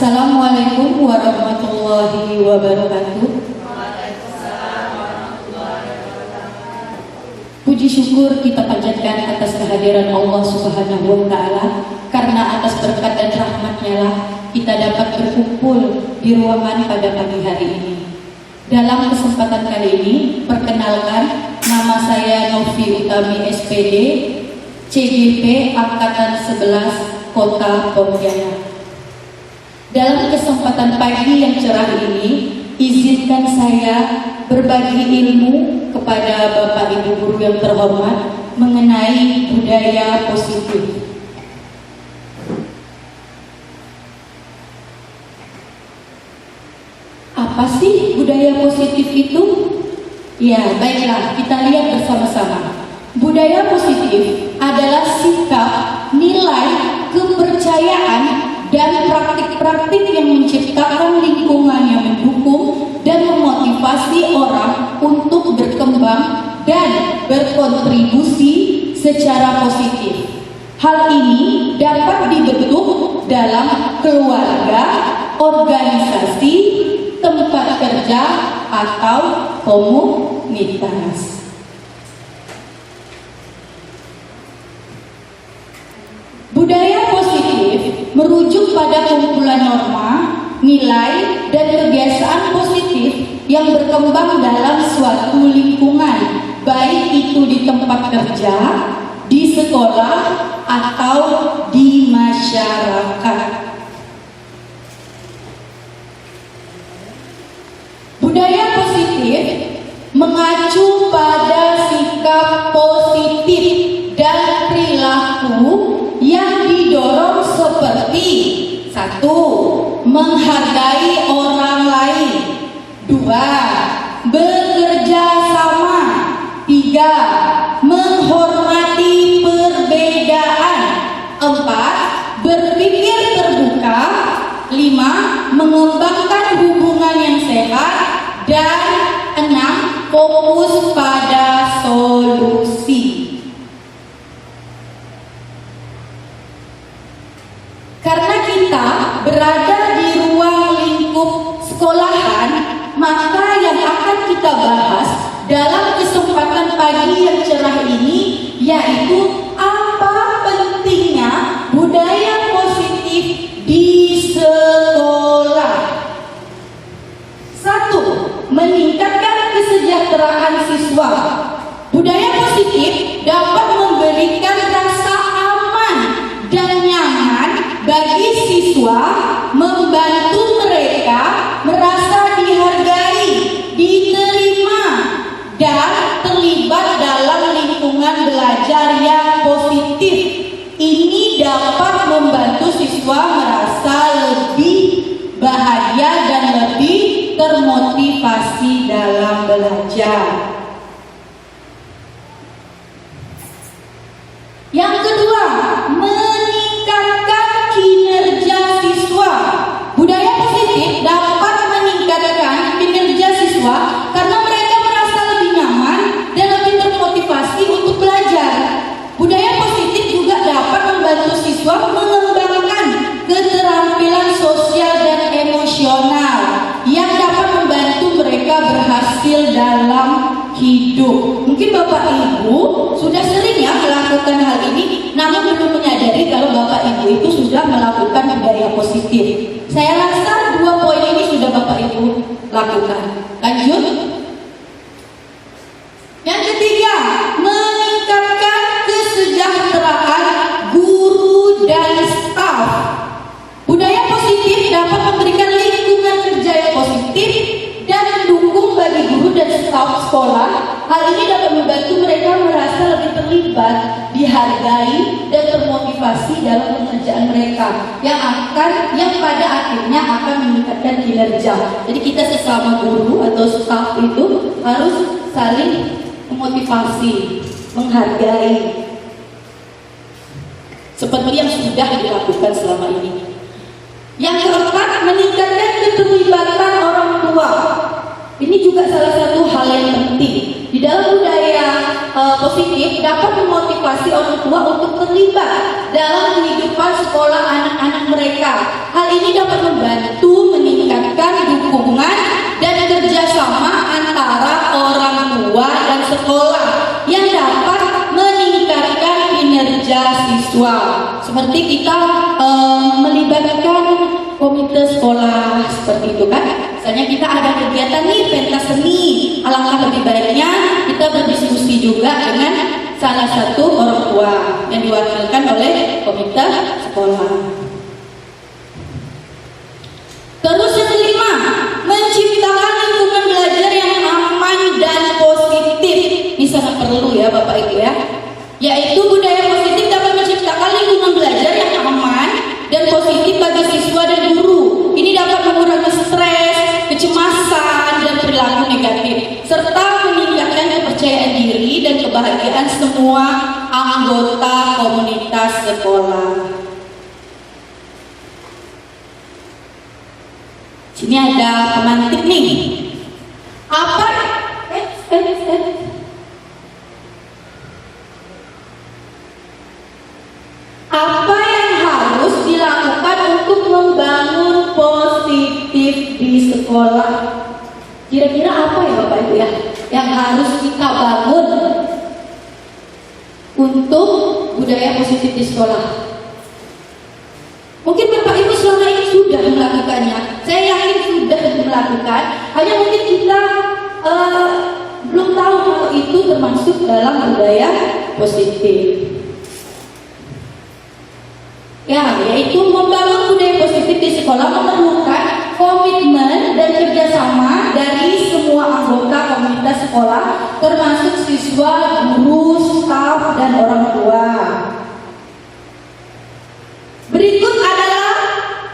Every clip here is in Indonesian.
Assalamualaikum warahmatullahi wabarakatuh. Puji syukur kita panjatkan atas kehadiran Allah Subhanahu wa Ta'ala, karena atas berkat dan rahmat-Nya lah kita dapat berkumpul di ruangan pada pagi hari ini. Dalam kesempatan kali ini, perkenalkan, nama saya Novi Utami SPD, CGP Angkatan 11 Kota Pontianak. Dalam kesempatan pagi yang cerah ini, izinkan saya berbagi ilmu kepada Bapak Ibu Guru yang terhormat mengenai budaya positif. Apa sih budaya positif itu? Ya, baiklah, kita lihat bersama-sama. Budaya positif adalah sikap, nilai, kepercayaan, dan praktik-praktik yang menciptakan lingkungan yang mendukung dan memotivasi orang untuk berkembang dan berkontribusi secara positif. Hal ini dapat dibentuk dalam keluarga, organisasi, tempat kerja, atau komunitas. Budaya positif merujuk pada kumpulan norma, nilai, dan kebiasaan positif yang berkembang dalam suatu lingkungan, baik itu di tempat kerja, di sekolah, atau di masyarakat. Budaya positif mengacu pada sikap positif dan perilaku yang didorong seperti 1. Menghargai orang lain, 2. Bekerja sama, 3. Menghormati perbedaan, 4. Berpikir terbuka, 5. Mengembangkan hubungan yang sehat, dan 6. Fokus pada solusi. Karena kita berada di ruang lingkup sekolahan, maka yang akan kita bahas dalam kesempatan pagi yang cerah ini yaitu apa pentingnya budaya positif di sekolah. 1. Meningkatkan kesejahteraan siswa. Budaya positif dapat memberikan rasa aman dan nyaman bagi siswa, membantu mereka merasa dihargai, diterima, dan terlibat dalam lingkungan belajar yang positif. Ini dapat membantu siswa merasa lebih bahagia dan lebih termotivasi dalam belajar. Yang kedua, meningkatkan kinerja siswa. Budaya positif dapat meningkatkan kinerja siswa karena mereka merasa lebih nyaman dan lebih termotivasi untuk belajar. Budaya positif juga dapat membantu siswa mengembangkan keterampilan sosial dan emosional yang dapat membantu mereka berhasil dalam hidup. Mungkin Bapak Ibu sudah sering ya melakukan hal ini, namun belum menyadari kalau Bapak Ibu itu sudah melakukan budaya positif. Saya rasa 2 poin ini sudah Bapak Ibu lakukan. Lanjut. Yang ketiga, meningkatkan kesejahteraan guru dan staf. Budaya positif dapat memberikan lingkungan kerja yang positif dan mendukung bagi guru dan staf sekolah. Hal ini dapat membantu mereka merasa lebih terlibat, dihargai, dan termotivasi dalam pekerjaan mereka yang pada akhirnya akan meningkatkan kinerja. Jadi kita sesama guru atau staf itu harus saling memotivasi, menghargai, seperti yang sudah dilakukan selama ini. Yang keempat, meningkatkan keterlibatan orang tua. Ini juga salah satu hal yang penting. Di dalam budaya positif dapat memotivasi orang tua untuk terlibat dalam kehidupan sekolah anak-anak mereka. mereka. Hal ini dapat membantu meningkatkan dukungan dan kerjasama antara orang tua dan sekolah yang dapat meningkatkan kinerja siswa. Seperti kita melibatkan komite sekolah seperti itu kan. Misalnya kita ada kegiatan nih pentas seni, alangkah lebih baiknya kita berdiskusi juga dengan salah satu orang tua yang diwakilkan oleh komite sekolah. Terus yang kelima, menciptakan lingkungan belajar yang aman dan positif. Ini sangat perlu ya Bapak Ibu ya. Yaitu budaya positif dapat menciptakan lingkungan belajar yang aman dan positif bagi siswa dan guru. Ini dapat mengurangi stres, kecemasan, dan perilaku negatif, serta meningkatkan kepercayaan diri dan kebahagiaan semua anggota komunitas sekolah. Sini ada pemantik nih. Apa? Apa yang harus dilakukan untuk membangun positif di sekolah? Kira-kira apa ya Bapak Ibu ya yang harus kita bangun untuk budaya positif di sekolah? Mungkin Bapak Ibu selama ini sudah melakukannya. Saya yakin sudah melakukan. Hanya mungkin kita belum tahu kalau itu termasuk dalam budaya positif. Ya, yaitu membangun budaya positif di sekolah memerlukan komitmen dan kerjasama dari semua anggota komunitas sekolah, termasuk siswa, guru, staf, dan orang tua. Berikut adalah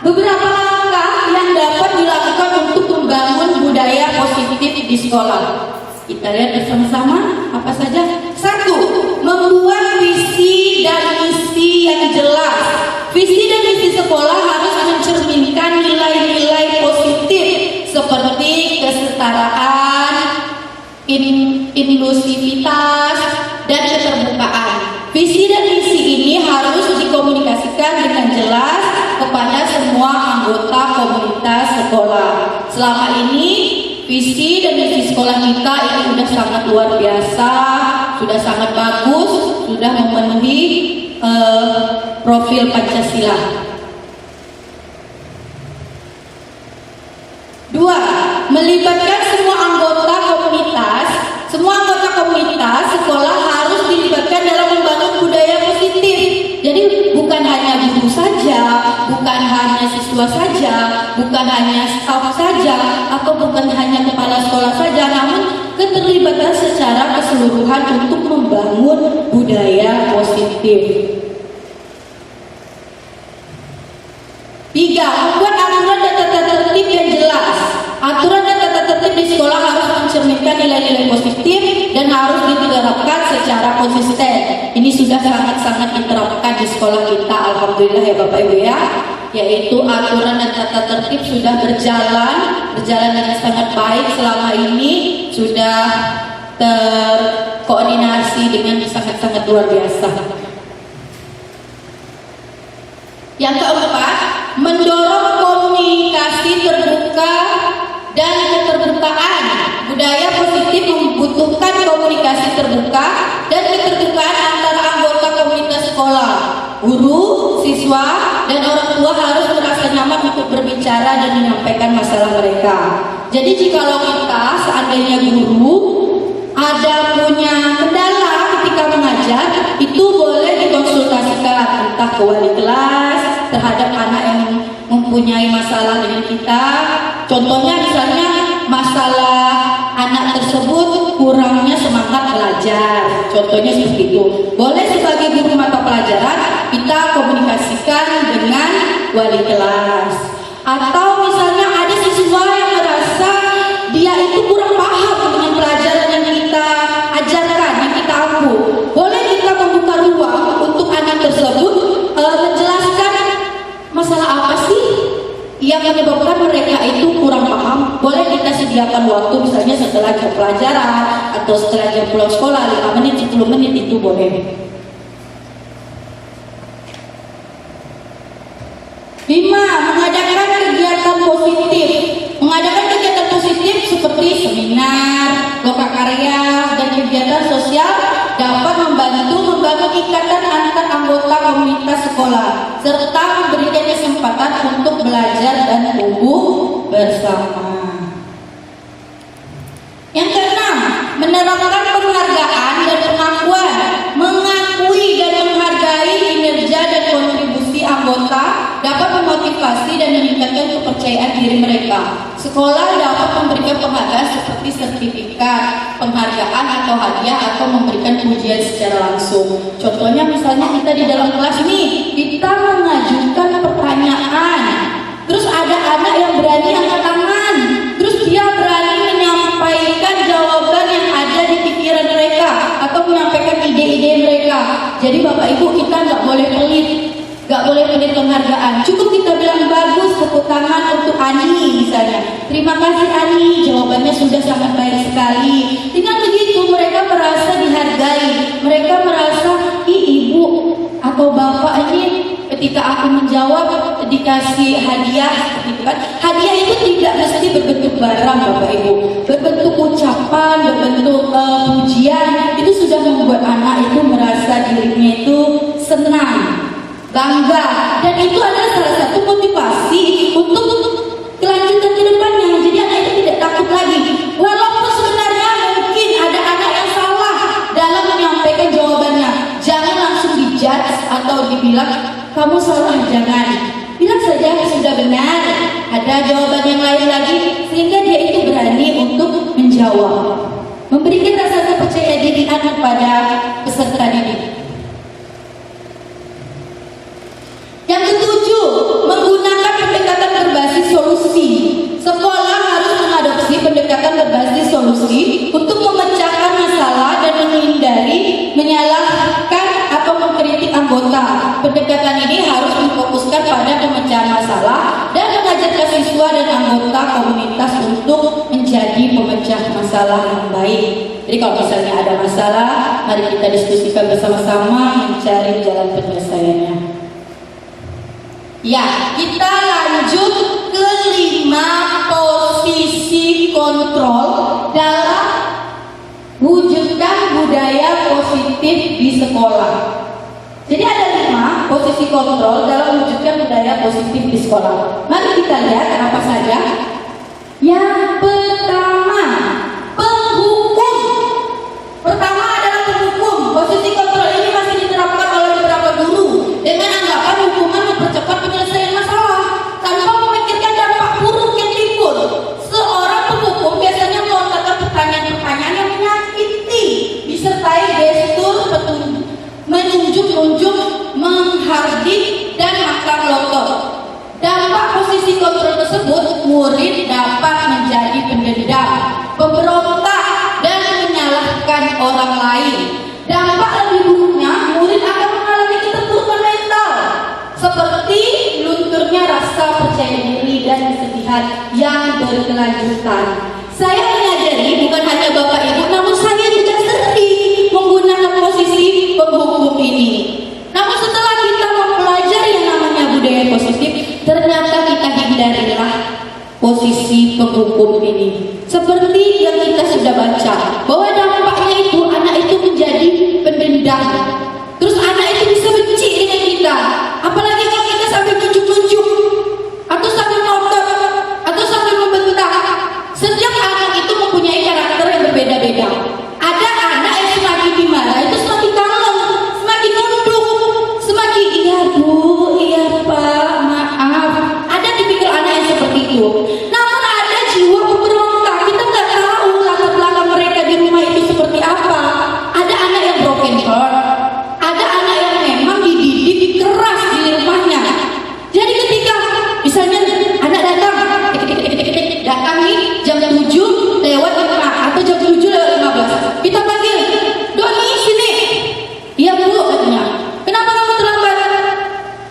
beberapa langkah yang dapat dilakukan untuk membangun budaya positif di sekolah. Kita lihat bersama-sama apa saja. 1. Membuat visi dan misi yang jelas. Visi dan misi sekolah harus mencerminkan nilai-nilai positif seperti kesetaraan, inklusivitas, dan keterbukaan. Visi dan misi ini harus dikomunikasikan dengan jelas kepada semua anggota komunitas sekolah. Selama ini visi dan misi sekolah kita itu sudah sangat luar biasa, sudah sangat bagus, sudah memenuhi profil Pancasila. 2. Melibatkan semua anggota komunitas. Semua anggota komunitas sekolah harus dilibatkan dalam membangun budaya positif. Jadi bukan hanya guru saja, bukan hanya siswa saja, bukan hanya staf saja, atau bukan hanya kepala sekolah saja, namun keterlibatan secara keseluruhan untuk membangun budaya positif. 3. Membuat aturan dan tata tertib yang jelas. Aturan dan tata tertib di sekolah harus mencerminkan nilai-nilai positif dan harus diterapkan secara konsisten. Ini sudah sangat-sangat diterapkan di sekolah kita, alhamdulillah ya Bapak Ibu ya. Yaitu aturan dan tata tertib sudah berjalan dengan sangat baik selama ini, sudah terkoordinasi dengan sangat-sangat luar biasa. Yang keempat, mendorong komunikasi terbuka dan keterbukaan. Budaya positif membutuhkan komunikasi terbuka dan keterbukaan antara anggota komunitas sekolah. Guru, siswa, dan orang tua harus merasa nyaman untuk berbicara dan menyampaikan masalah mereka. Jadi jikalau kita seandainya guru ada punya kendala ketika mengajar, itu boleh dikonsultasikan entah ke wali kelas terhadap anak yang mempunyai masalah dengan kita. Contohnya misalnya masalah anak tersebut kurangnya semangat belajar, contohnya seperti itu. Boleh sebagai guru mata pelajaran kita komunikasikan dengan wali kelas. Atau misalnya ada siswa yang merasa dia itu kurang paham dengan pelajaran yang kita ajarkan, yang kita ampu. Boleh kita membuka ruang untuk anak tersebut menjelaskan masalah apa sih yang menyebabkan mereka itu kurang paham. Boleh kita sediakan waktu misalnya setelah jam pelajaran atau setelah jam pulang sekolah 5 menit, 10 menit itu boleh. 5. Mengadakan kegiatan positif. Mengadakan kegiatan positif seperti seminar, lokakarya, dan kegiatan sosial dapat membantu membangun ikatan antar anggota komunitas sekolah serta memberikan kesempatan untuk belajar dan tumbuh bersama. Yang keenam, menerapkan penghargaan dan pengakuan. Mengakui dan menghargai kinerja dan kontribusi anggota dapat memotivasi dan meningkatkan kepercayaan diri mereka. Sekolah dapat memberikan penghargaan seperti sertifikat, penghargaan atau hadiah, atau memberikan pujian secara langsung. Contohnya misalnya kita di dalam kelas nih, kita mengajukan pertanyaan, terus ada anak yang berani angkat tangan, terus dia berani menyampaikan jawaban yang ada di pikiran mereka atau menyampaikan ide-ide mereka. Jadi Bapak Ibu, kita nggak boleh pelit. Gak boleh pelit penghargaan. Cukup kita bilang bagus, tepuk tangan untuk Ani misalnya. Terima kasih Ani, jawabannya sudah sangat baik sekali. Dengan begitu mereka merasa dihargai. Mereka merasa, ibu atau bapak ini ketika aku menjawab dikasih hadiah seperti itu kan. Hadiah itu tidak mesti berbentuk barang Bapak Ibu. Berbentuk ucapan, berbentuk pujian, itu sudah membuat anak itu merasa dirinya itu senang, bangga, dan itu adalah salah satu motivasi untuk kelanjutan ke depannya. Jadi anak itu tidak takut lagi, walaupun sebenarnya mungkin ada anak yang salah dalam menyampaikan jawabannya. Jangan langsung dijudge atau dibilang kamu salah, jangan. Bilang saja sudah benar, ada jawaban yang lain lagi, sehingga dia itu berani untuk menjawab, memberikan rasa percaya diri anak pada peserta didik. Yang ketujuh, menggunakan pendekatan berbasis solusi. Sekolah harus mengadopsi pendekatan berbasis solusi untuk memecahkan masalah dan menghindari menyalahkan atau mengkritik anggota. Pendekatan ini harus memfokuskan pada pemecahan masalah dan mengajarkan siswa dan anggota komunitas untuk menjadi pemecah masalah yang baik. Jadi kalau misalnya ada masalah, mari kita diskusikan bersama-sama mencari jalan penyelesaiannya. Ya, kita lanjut ke 5 posisi kontrol dalam wujudkan budaya positif di sekolah. Jadi ada 5 posisi kontrol dalam wujudkan budaya positif di sekolah. Mari kita lihat apa saja. Yang pertama, penghukum. Pertama adalah penghukum. Posisi kontrol ini masih diterapkan oleh beberapa guru dengan anggapan hukuman mempercepat penyelesaian masalah tanpa memikirkan dampak buruk yang timbul. Seorang penghukum biasanya melontarkan pertanyaan-pertanyaan yang menyakiti, disertai gestur menunjuk-nunjuk, menghardik, dan makan lotot. Dampak posisi kontrol tersebut, murid dapat menjadi pendendam, pemberontak, dan menyalahkan orang lain. Dampak lebih buruknya, murid akan mengalami keterpurukan mental, seperti lunturnya rasa percaya diri dan kesedihan yang berkelanjutan. Saya menyadari bukan hanya Bapak Ibu, namun saya juga sering menggunakan posisi penghukum ini. Namun setelah kita mempelajari yang namanya budaya positif, ternyata kita hindarilah posisi penghukum ini. Seperti yang kita sudah baca, bahwa dampaknya itu anak itu menjadi pendendam. Terus anak itu bisa benci dengan kita. Apalagi kalau kita sampai tunjuk-tunjuk, atau sampai ngotot, atau sampai membentak. Setiap anak itu mempunyai karakter yang berbeda-beda. Ada anak yang semakin dimarahi itu semakin kalem, semakin nunduk, semakin iya bu, iya pak, maaf. Ada tipikal anak yang seperti itu. Namun ada jiwa pemberontak. Kita nggak tahu latar belakang mereka di rumah itu seperti apa. Ada anak yang broken heart, ada anak yang memang dididik keras di rumahnya. Jadi ketika misalnya anak datang nih jam 7 lewat 5 atau jam 7 lewat 15, kita panggil, Doni sini. Iya bu, katanya. Kenapa kamu terlambat?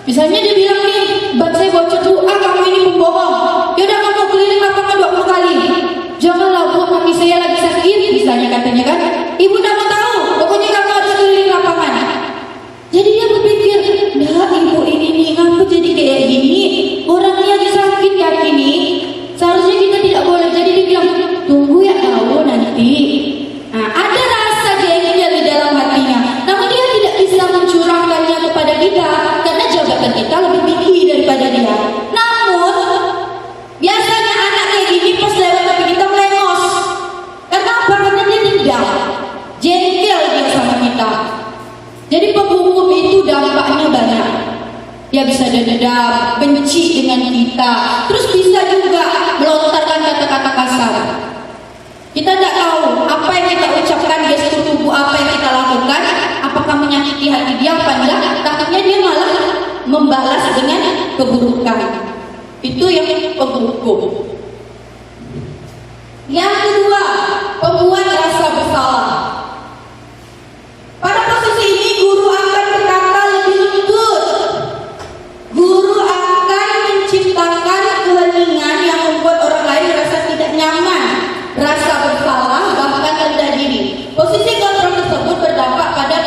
Misalnya dia bilang nih, bat saya bocor doa, kamu ini pembohong. Yaudah kamu keliling lapangan 20 kali. Janganlah bu, kaki saya lagi sakit, misalnya katanya kan. Ibu udah mau tahu, pokoknya kamu harus keliling lapangan. Jadi dia berpikir, nah ibu ini nih, aku jadi kayak gini dia bisa dendam, benci dengan kita, terus bisa juga melontarkan kata-kata kasar. Kita tidak tahu apa yang kita ucapkan, gestur tubuh apa yang kita lakukan, apakah menyakiti hati dia apa enggak. Takutnya dia malah membalas dengan keburukan. Itu yang penghukum. Yang kedua, pembuat rasa bersalah. Pada posisi ini guru akan berkata lebih lembut. Guru akan menciptakan keheningan yang membuat orang lain merasa tidak nyaman, rasa bersalah, bahkan rendah diri. Posisi kontrol tersebut berdampak pada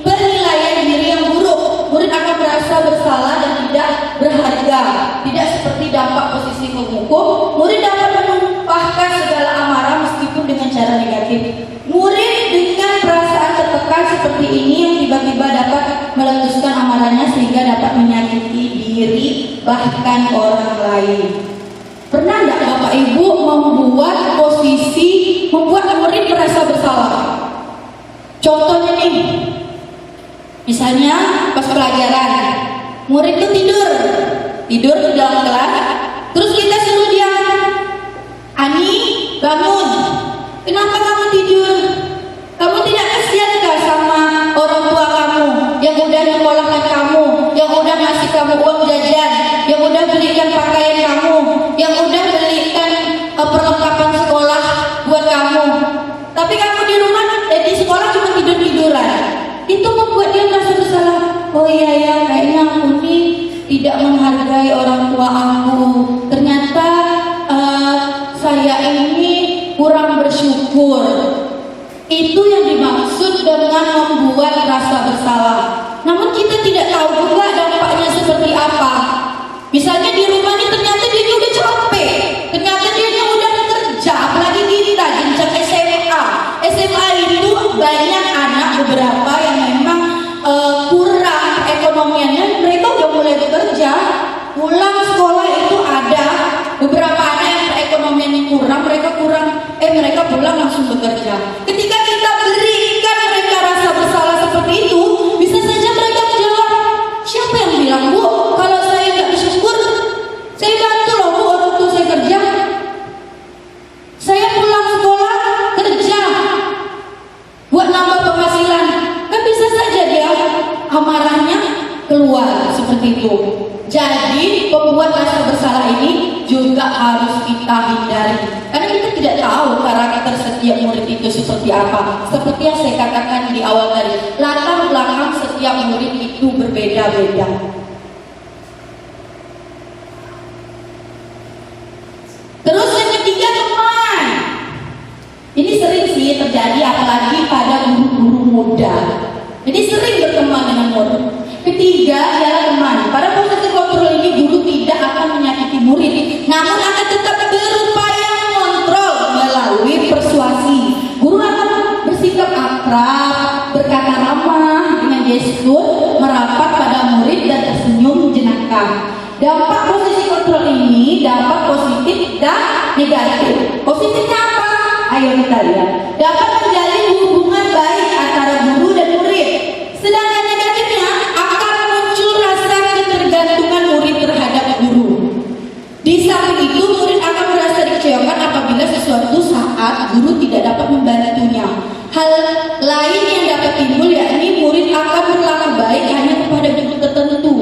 penilaian diri yang buruk. Murid akan merasa bersalah dan tidak berharga. Tidak seperti dampak posisi penghukum, murid dapat menumpahkan segala amarah meskipun dengan cara negatif. Murid dengan perasaan tertekan seperti ini yang tiba-tiba dapat meletuskan amarahnya sehingga dapat menyakiti diri bahkan orang lain. Pernah enggak Bapak Ibu membuat murid merasa bersalah? Contohnya nih, misalnya pas pelajaran, murid itu tidur di dalam kelas, terus kita suruh dia, Ani bangun, kenapa kamu tidur? Kamu tidak kasihankah sama orang tua kamu yang udah nyekolahkan kamu, yang udah ngasih kamu uang jajan, yang udah belikan pakaian kamu, yang udah belikan perlengkapan sekolah buat kamu, tapi kamu di rumah di sekolah cuma tiduran. Itu membuat dia merasa bersalah. Oh iya ya, kayaknya aku nih tidak menghargai orang tua aku. Ternyata saya ini kurang bersyukur. Itu yang dimaksud dengan membuat rasa bersalah. Namun kita tidak tahu juga dampaknya seperti apa. Misalnya di rumah ini ternyata dia udah capek, ternyata dia udah kerja, apalagi kita jenjang SMA itu banyak anak beberapa yang memang kurang ekonomiannya, mereka udah mulai bekerja. Pulang sekolah itu ada beberapa anak yang perekonomiannya kurang, mereka pulang langsung bekerja. Ketika kita berikan mereka rasa bersalah seperti itu, bisa saja mereka menjawab, siapa yang bilang Bu, kalau saya nggak bersyukur? Saya bantu loh Bu, orang tua saya kerja, saya pulang sekolah kerja buat nambah penghasilan. Kan bisa saja dia amarahnya keluar seperti itu. Jadi pembuat rasa bersalah ini juga harus kita hindari, karena kita tidak tahu karakter setiap murid itu seperti apa. Seperti yang saya katakan di awal tadi, latar belakang setiap murid itu berbeda-beda. Terus yang ketiga, teman. Ini sering sih terjadi apalagi pada guru-guru muda. Jadi sering berteman dengan murid. Ketiga adalah teman. Pada posisi kontrol ini guru tidak akan menyakiti murid, namun akan tetap berupaya mengontrol melalui persuasi. Guru akan bersikap akrab, berkata ramah dengan gestur, merapat pada murid dan tersenyum jenaka. Dampak posisi kontrol ini dampak positif dan negatif. Positifnya apa? Ayo kita lihat. Dapat menjalin hubungan baik antara guru dan murid. Sedangkan negatifnya akan muncul rasa ketergantungan murid terhadap guru. Di samping itu, murid akan merasa dikecewakan apabila sesuatu saat guru tidak dapat membantunya. Hal lain yang dapat timbul yakni murid akan berlaku baik hanya kepada guru tertentu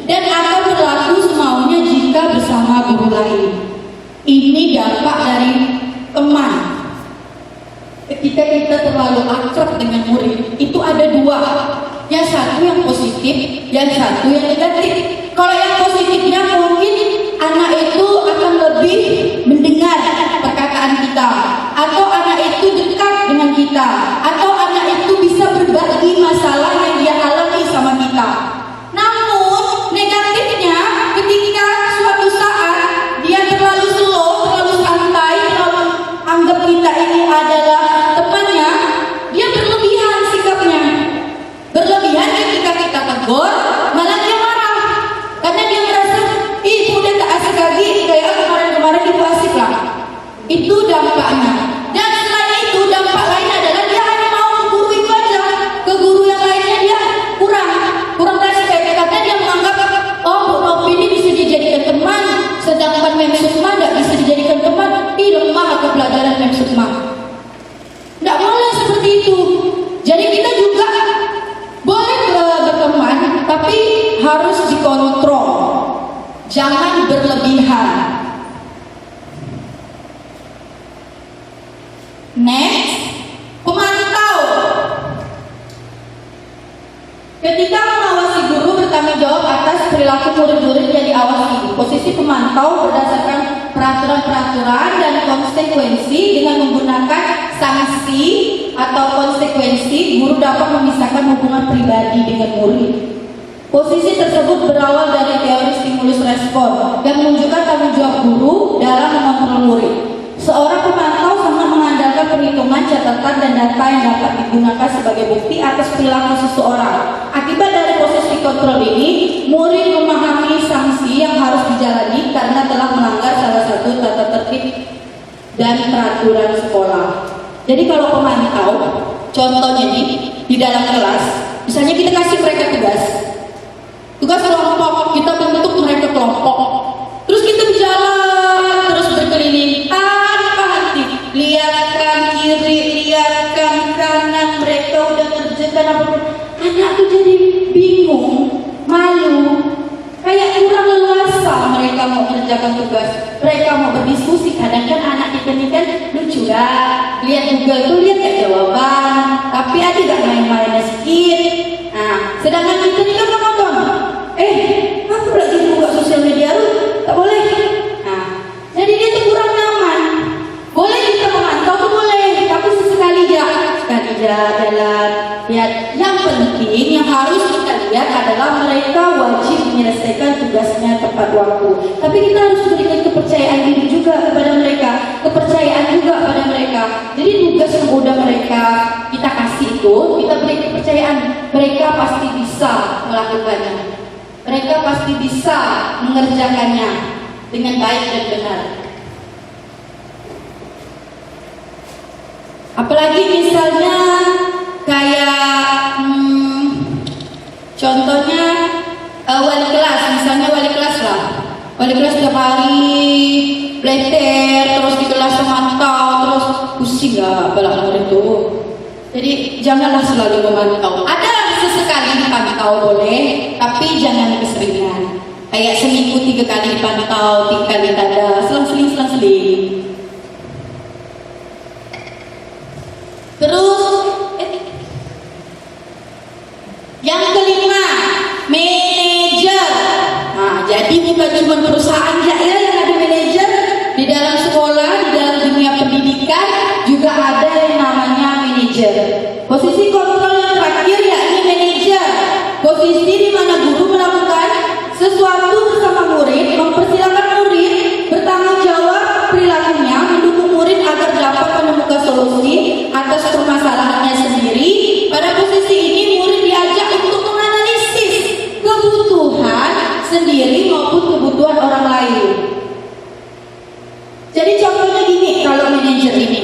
dan akan berlaku semaunya jika bersama guru lain. Ini dampak dari teman. Ketika kita terlalu akrab dengan murid, itu ada dua. Yang satu yang positif, yang satu yang negatif. Kalau yang positifnya mungkin anak itu akan lebih mendengar perkataan kita, atau anak itu dekat dengan kita, atau anak itu bisa berbagi masalah yang dia alami sama kita. Namun negatifnya ketika suatu saat dia terlalu slow, terlalu santai, terlalu anggap kita ini adalah temannya, dia berlebihan sikapnya. Berlebihan ketika kita tegur, malah dia marah karena dia merasa, ih udah tak asik lagi, kayak kemarin-kemarin itu asik lah. Itu dampaknya. Dan selain itu dampak lain adalah dia hanya mau ke guru itu aja, ke guru yang lainnya harus dikontrol, jangan berlebihan. Next, pemantau. Ketika mengawasi guru bertanggung jawab atas perilaku murid-murid yang diawasi. Posisi pemantau berdasarkan peraturan-peraturan dan konsekuensi. Dengan menggunakan sanksi atau konsekuensi, guru dapat memisahkan hubungan pribadi dengan murid. Posisi tersebut berawal dari teori stimulus respon dan menunjukkan tanggung jawab guru dalam mengontrol murid. Seorang pemantau sangat mengandalkan perhitungan, catatan, dan data yang dapat digunakan sebagai bukti atas perilaku seseorang. Akibat dari proses kontrol ini, murid memahami sanksi yang harus dijalani karena telah melanggar salah satu tata tertib dan peraturan sekolah. Jadi kalau pemantau, contohnya di dalam kelas, misalnya kita kasih mereka tugas kelompok, kita bentuk mereka kelompok, terus kita berjalan terus berkeliling tanpa henti, lihatkan kiri, lihatkan kanan, mereka udah kerjakan apapun. Anak tuh jadi bingung, malu, kayak kurang leluasa. Mereka mau mengerjakan tugas, mereka mau berdiskusi. Kadang kan anak kita ini kan lucu ya, lihat Google tuh lihat kayak jawaban, tapi ada gak main-main sedikit. Nah, sedangkan kita ini kan nonton, aku lagi buka sosial media lu, tak boleh. Nah, jadi dia tuh kurang nyaman. Boleh kita memantau tuh boleh, tapi sekali jalan. Lihat, yang penting yang harus kita lihat adalah mereka wajib menyelesaikan tugasnya tepat waktu. Tapi kita harus berikan kepercayaan diri juga kepada mereka, kepercayaan juga pada mereka. Jadi tugas yang udah mereka kita kasih itu, kita beri kepercayaan, mereka pasti bisa melakukannya. Mereka pasti bisa mengerjakannya dengan baik dan benar. Apalagi misalnya kayak contohnya wali kelas, misalnya wali kelas lah. Wali kelas tiap hari belajar terus di kelas memantau, terus pusing gak apalah murid itu. Jadi janganlah selalu memantau. Ada sesekali dipantau boleh, tapi jangan keseringan. Kayak seminggu 3 kali dipantau, 3 kali ada, selang-seling. Terus yang kelima, manajer. Nah, jadi bukan cuma perusahaan aja ya yang ada manajer. Di dalam sekolah, di dalam dunia pendidikan juga ada yang namanya manajer. Posisi kontrol yang terakhir yakni manajer. Posisi di mana guru melakukan sesuatu bersama murid, mempersilakan murid bertanggung jawab perilakunya, mendukung murid agar dapat menemukan solusi atas permasalahannya sendiri. Pada posisi ini murid diajak untuk menganalisis kebutuhan sendiri maupun kebutuhan orang lain. Jadi contohnya gini, kalau manajer ini,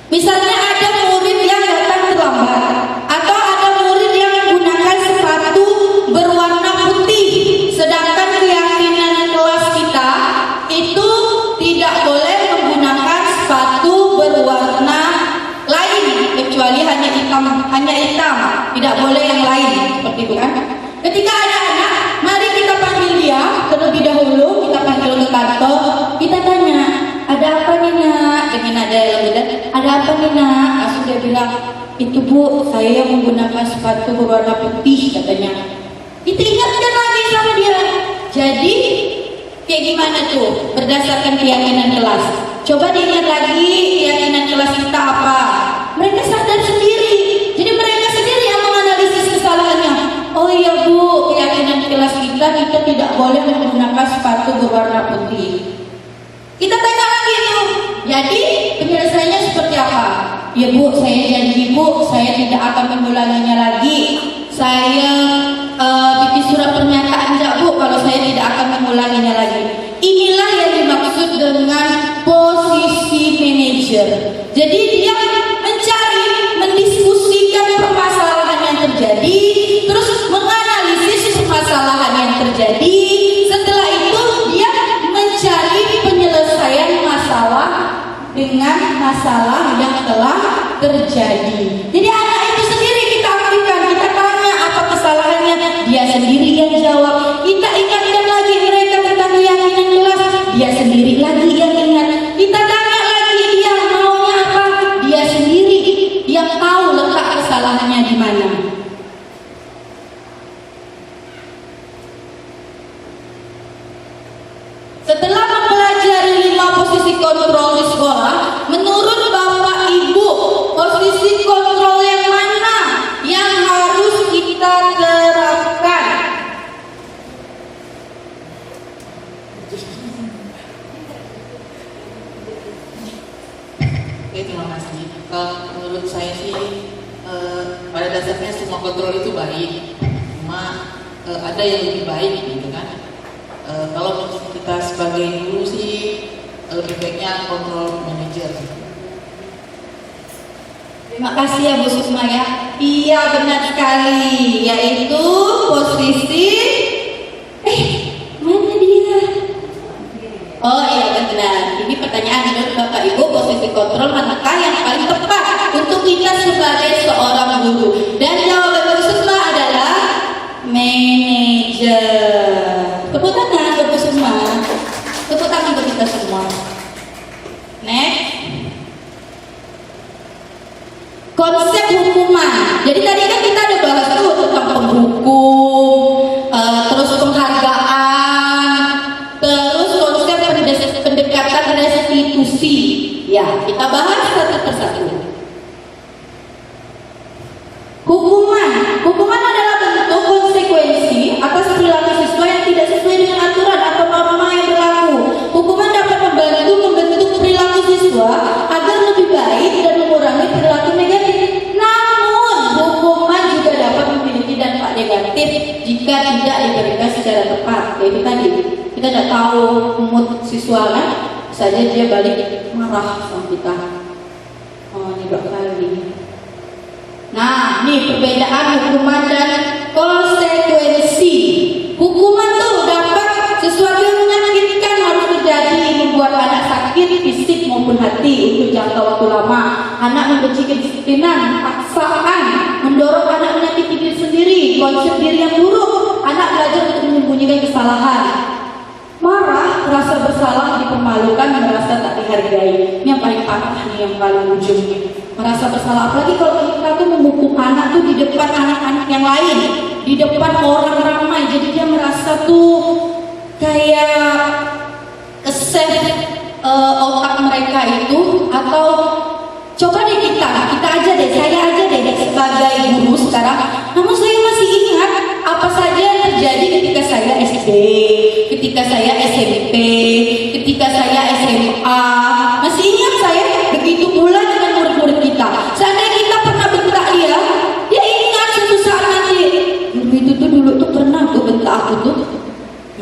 misalnya ada murid yang datang terlambat, atau ada murid yang menggunakan sepatu berwarna putih, sedangkan keyakinan kelas kita itu tidak boleh menggunakan sepatu berwarna lain kecuali hanya hitam, tidak boleh yang lain, seperti itu kan. Ketika ada anak, mari kita panggil dia terlebih dahulu, kita panggil ke kantor, kita tanya, ada apa nih nak? Dengan ada yang bilang, ada apa nih nak? Langsung dia bilang, itu bu, saya menggunakan sepatu berwarna putih katanya. Kita ingatkan lagi sama dia. Jadi kayak gimana tuh berdasarkan keyakinan kelas? Coba dilihat lagi keyakinan kelas kita apa. Mereka sadar sendiri. Jadi mereka sendiri yang menganalisis kesalahannya. Oh iya bu, keyakinan kelas kita tidak boleh menggunakan sepatu berwarna putih. Kita tanya lagi tuh. Jadi penyelesaiannya seperti apa? Ya bu, saya janji bu, saya tidak akan mengulanginya lagi. Saya bikin surat pernyataan enggak bu, kalau saya tidak akan mengulanginya lagi. Inilah yang dimaksud dengan posisi manajer. Jadi dia mencari, mendiskusikan permasalahan yang terjadi, terus menganalisis permasalahan yang terjadi. Setelah itu dia mencari penyelesaian masalah dengan masalah yang telah terjadi. Jadi anak itu sendiri kita aktifkan, kita tanya apa kesalahannya, dia sendiri yang kontrol di sekolah, menurut Bapak Ibu, posisi kontrol yang mana yang harus kita terapkan? Oke, terima kasih. Menurut saya sih pada dasarnya semua kontrol itu baik, cuma ada yang lebih baik gitu kan. Kalau kita sebagai guru sih lebih baiknya kontrol manajer. Terima kasih ya Bu Sukma ya. Iya benar sekali, yaitu posisi mana dia? Oh iya benar. Ini pertanyaan menurut Bapak Ibu, posisi kontrol manakah yang paling tepat untuk kita sebagai seorang guru? Dan jawaban Bu Sukma adalah manajer. Tepuk tangan untuk Bu Sukma. Tepuk tangan untuk kita semua. Next. Konsep hukuman. Jadi tadi kan kita ada bahas tuh tentang penghukum, terus penghargaan, terus konsep pendekatan restitusi. Ya, kita bahas satu persatu. Hukuman adalah bentuk konsekuensi atas perilaku siswa yang tidak sesuai dengan aturan atau norma yang berlaku. Hukuman dapat membentuk perilaku siswa agar lebih baik dan mengurangi perilaku negatif. Namun, hukuman juga dapat memiliki dampak negatif jika tidak diberikan secara tepat. Yaitu tadi, kita tidak tahu mood siswa kan, saja dia balik marah sama kita. Oh, ini kali. Nah, ini perbedaan hukuman dan konsekuensi. Hukuman tuh dapat sesuatu yang menyakitkan harus terjadi, membuat anak sakit fisik maupun hati untuk jangka waktu lama. Anak membenci kedisiplinan, paksaan, mendorong anak menyakiti diri sendiri, konsep diri yang buruk. Anak belajar untuk menyembunyikan kesalahan. Marah, rasa bersalah, dipermalukan, merasa tak dihargai. Ini yang paling parah nih, yang paling ujungnya. Merasa bersalah, apalagi kalau kita tuh menghukum anak tuh di depan anak-anak yang lain, di depan orang ramai, jadi dia merasa tuh kayak kesel otak mereka itu. Atau coba deh kita aja deh, saya aja deh sebagai guru sekarang, namun saya masih ingat apa saja yang terjadi ketika saya SD, ketika saya SMP, ketika saya SMA. Masih ingat saya, begitu pula dengan murid-murid kita. Seandainya kita pernah bentak dia ingat suatu saat nanti, guru itu tuh dulu tuh pernah tuh bentak aku tuh.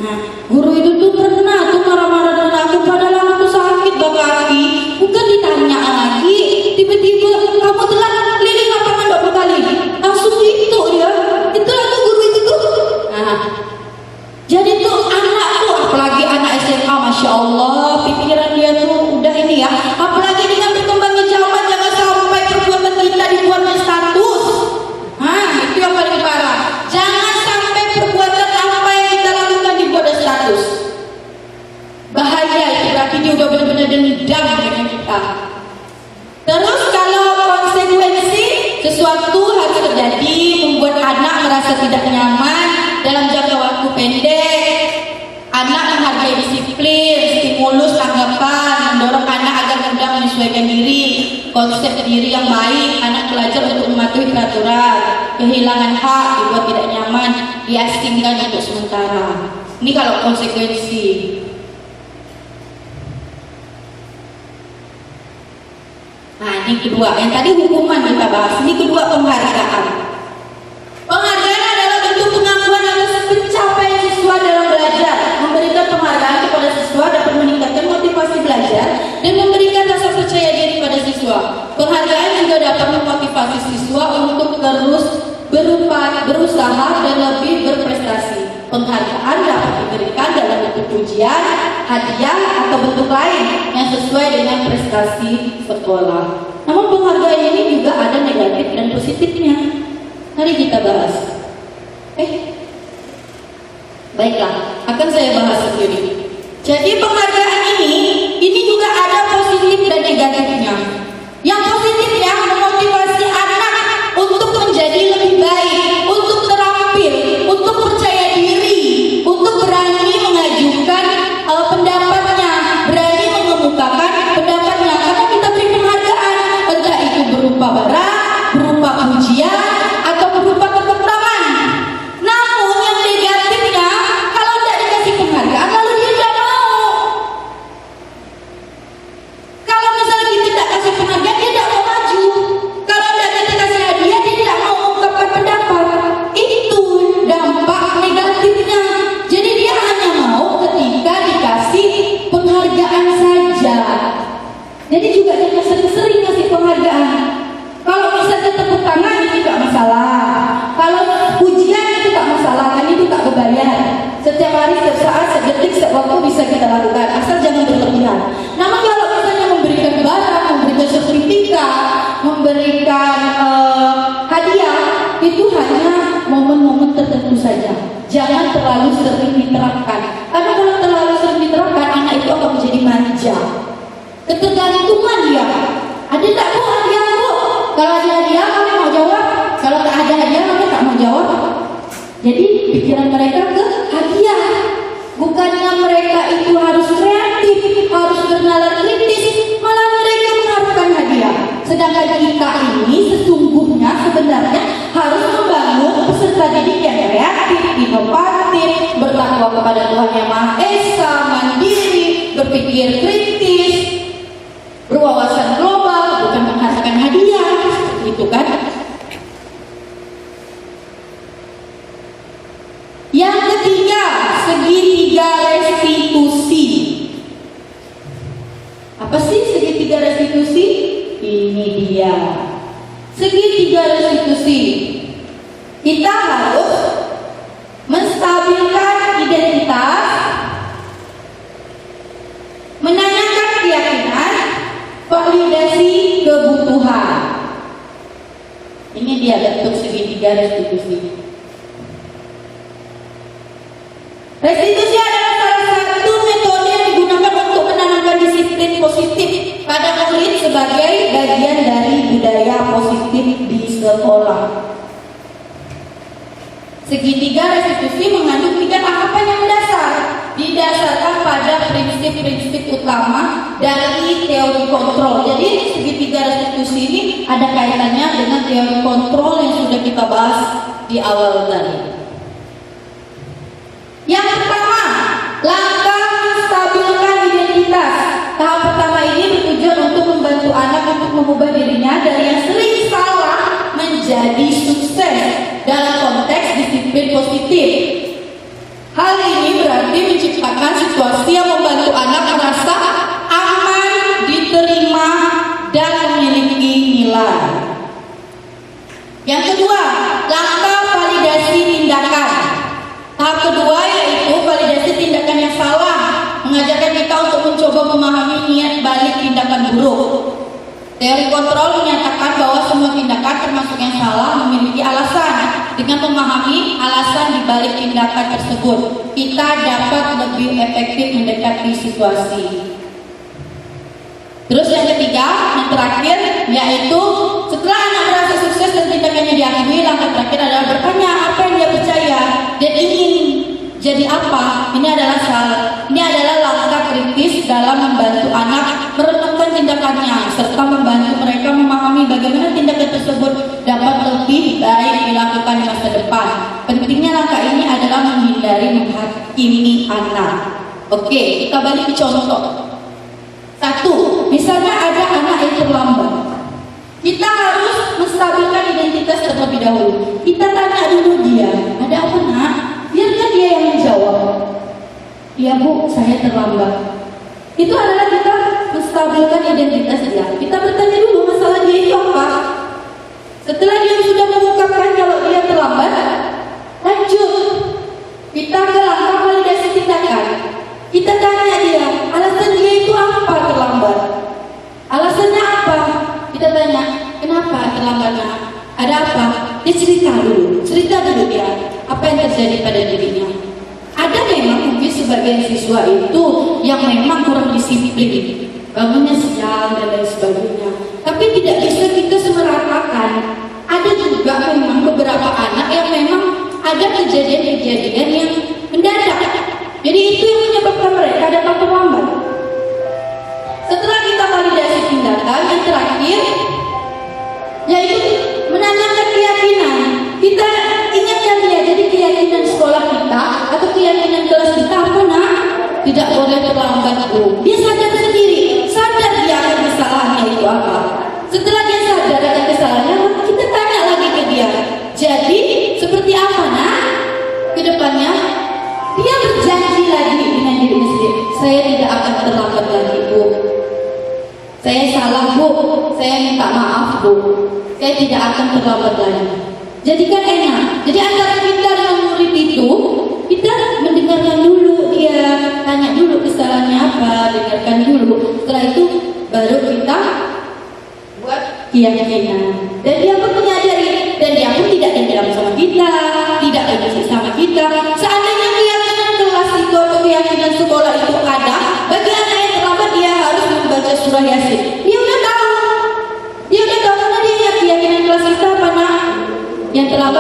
Nah, guru itu tuh pernah tuh marah-marah dengan aku, padahal aku tuh sakit kaki. Bukan ditanya lagi, tiba-tiba kamu telat keliling lapangan 20 kali. Langsung gitu dia. Itulah tuh guru itu tuh. Nah, jadi tuh anak tuh, apalagi anak SMA, Masya Allah, pikiran dia tuh udah ini ya. Apalagi dengan berkembangnya zaman, jangan sampai perbuatan kita dibuat status. Nah, itu yang paling parah. Jangan sampai perbuatan apa yang kita lakukan dibuat status. Bahaya itu, berarti dia udah benar-benar dendam dengan kita. Terus kalau konsekuensi, sesuatu harus terjadi membuat anak merasa tidak nyaman dalam jangka waktu pendek. Anak menghargai disiplin, stimulus tanggapan, mendorong anak agar mudah menyesuaikan diri, konsep diri yang baik. Anak belajar untuk mematuhi peraturan, kehilangan hak, dibuat tidak nyaman, diasingkan untuk sementara. Ini kalau konsekuensi. Nah, ini kedua. Yang tadi hukuman kita bahas. Ini kedua, penghargaan. Penghargaan adalah bentuk pengakuan atas pencapaian siswa dalam belajar. Memberikan penghargaan kepada siswa dapat meningkatkan motivasi belajar dan memberikan rasa percaya diri pada siswa. Penghargaan juga dapat memotivasi siswa untuk terus berusaha dan lebih berprestasi. Penghargaan dapat diberikan dalam bentuk pujian, hadiah, atau bentuk lain yang sesuai dengan prestasi sekolah. Namun penghargaan ini juga ada negatif dan positifnya. Mari kita bahas. Baiklah, akan saya bahas sendiri. Jadi penghargaan ini juga ada positif dan negatifnya. Yang positifnya memotivasi anak untuk menjadi lebih baik, untuk terampil, untuk percaya diri, untuk berani mengajukan pendapatnya, berani mengemukakan tertentu saja. Jangan terlalu sering diterapkan. Karena kalau terlalu sering diterapkan, anak itu akan menjadi manja. Ketergantungan dia. Ada tak bu hadiah bu? Kalau ada hadiah, kamu mau jawab. Kalau tak ada hadiah, kamu tak mau jawab. Jadi pikiran mereka ke hadiah. Bukannya mereka itu harus kreatif, harus bernalar kritis, malah mereka mengharapkan hadiah. Sedangkan kita ini sesungguhnya sebenarnya harus membangun peserta didik yang kreatif, inovatif, bertakwa kepada Tuhan Yang Maha Esa, mandiri, berpikir kritis, berwawasan global, bukan mengharapkan hadiah, gitu kan? Yang ketiga, segitiga restitusi. Apa sih segitiga restitusi? Ini dia. Segitiga restitusi. Kita harus menstabilkan identitas, menanyakan keyakinan, validasi kebutuhan. Ini dia bentuk segitiga restitusi. Restitusi adalah salah satu metode yang digunakan untuk menanamkan disiplin positif pada murid sebagai bagian dari budaya positif di sekolah. Segitiga restitusi mengandung 3 tahapan yang mendasar, didasarkan pada prinsip-prinsip utama dari teori kontrol. Jadi segitiga restitusi ini ada kaitannya dengan teori kontrol yang sudah kita bahas di awal tadi. Yang pertama, langkah menstabilkan identitas. Tahap pertama ini bertujuan untuk membantu anak untuk mengubah dirinya dari yang sering salah menjadi sukses dalam konteks disiplin positif. Hal ini berarti menciptakan situasi yang membantu anak merasa aman, diterima, dan memiliki nilai. Yang kedua, langkah validasi tindakan. Tahap kedua yaitu validasi tindakan yang salah, mengajarkan kita untuk mencoba memahami niat balik tindakan buruk. Teori kontrol menyatakan bahwa semua tindakan termasuk yang salah memiliki alasan. Dengan memahami alasan di balik tindakan tersebut, kita dapat lebih efektif mendekati situasi. Terus yang ketiga, yang terakhir, yaitu setelah anak merasa sukses dan tindakannya diakui, langkah terakhir adalah bertanya apa yang dia percaya dan ingin jadi apa. Ini adalah langkah kritis dalam membantu anak merenungkan tindakannya serta membantu mereka memahami bagaimana tindakan tersebut dapat lebih baik dilakukan di masa depan. Pentingnya langkah ini adalah menghindari menghakimi anak. Oke, kita balik ke contoh. 1. Misalnya ada anak yang terlambat. Kita harus menstabilkan identitas terlebih dahulu. Kita tanya dulu dia, ada apa nak? Biarkan dia yang menjawab. Ya bu, saya terlambat. Itu adalah kita menstabilkan identitas dia. Kita bertanya dulu masalah dia itu apa. Setelah dia sudah mengungkapkan kalau dia terlambat, lanjut. Kita ke langkah validasi tindakan. Kita tanya dia, alasan dia itu apa terlambat? Alasannya apa? Kita tanya, kenapa terlambatnya? Ada apa? Dia cerita dulu dia, apa yang terjadi pada dirinya. Ada memang mungkin sebagian siswa itu yang memang kurang disiplin, bangunnya siang dan lain sebagainya. Tapi tidak bisa kita semeratakan. Ada juga memang beberapa anak yang memang ada kejadian-kejadian yang mendadak. Jadi itu yang menyebabkan mereka datang terlambat. Setelah kita validasi tindakan, yang terakhir yaitu menanyakan keyakinan. Kita ingatkan dia, jadi keyakinan sekolah kita atau keyakinan kelas kita apa nak? Tidak boleh terlambat bu. Dia sadar sendiri, sadar dia akan kesalahannya itu apa. Setelah dia sadar akan kesalahannya, kita tanya lagi ke dia. Jadi seperti apa nak? Kedepannya dia berjanji lagi dengan dirinya sendiri, saya tidak akan terlambat lagi bu. Saya salah bu, saya minta maaf bu. Saya tidak akan terlambat lagi. Jadi kan enak. Jadi antara kita dengan murid itu, kita mendengarkan dulu dia, tanya dulu kesalahannya apa, dengarkan dulu. Setelah itu baru kita buat keyakinan. Dan dia pun menyadari, dan dia pun tidak dendam sama kita, tidak benci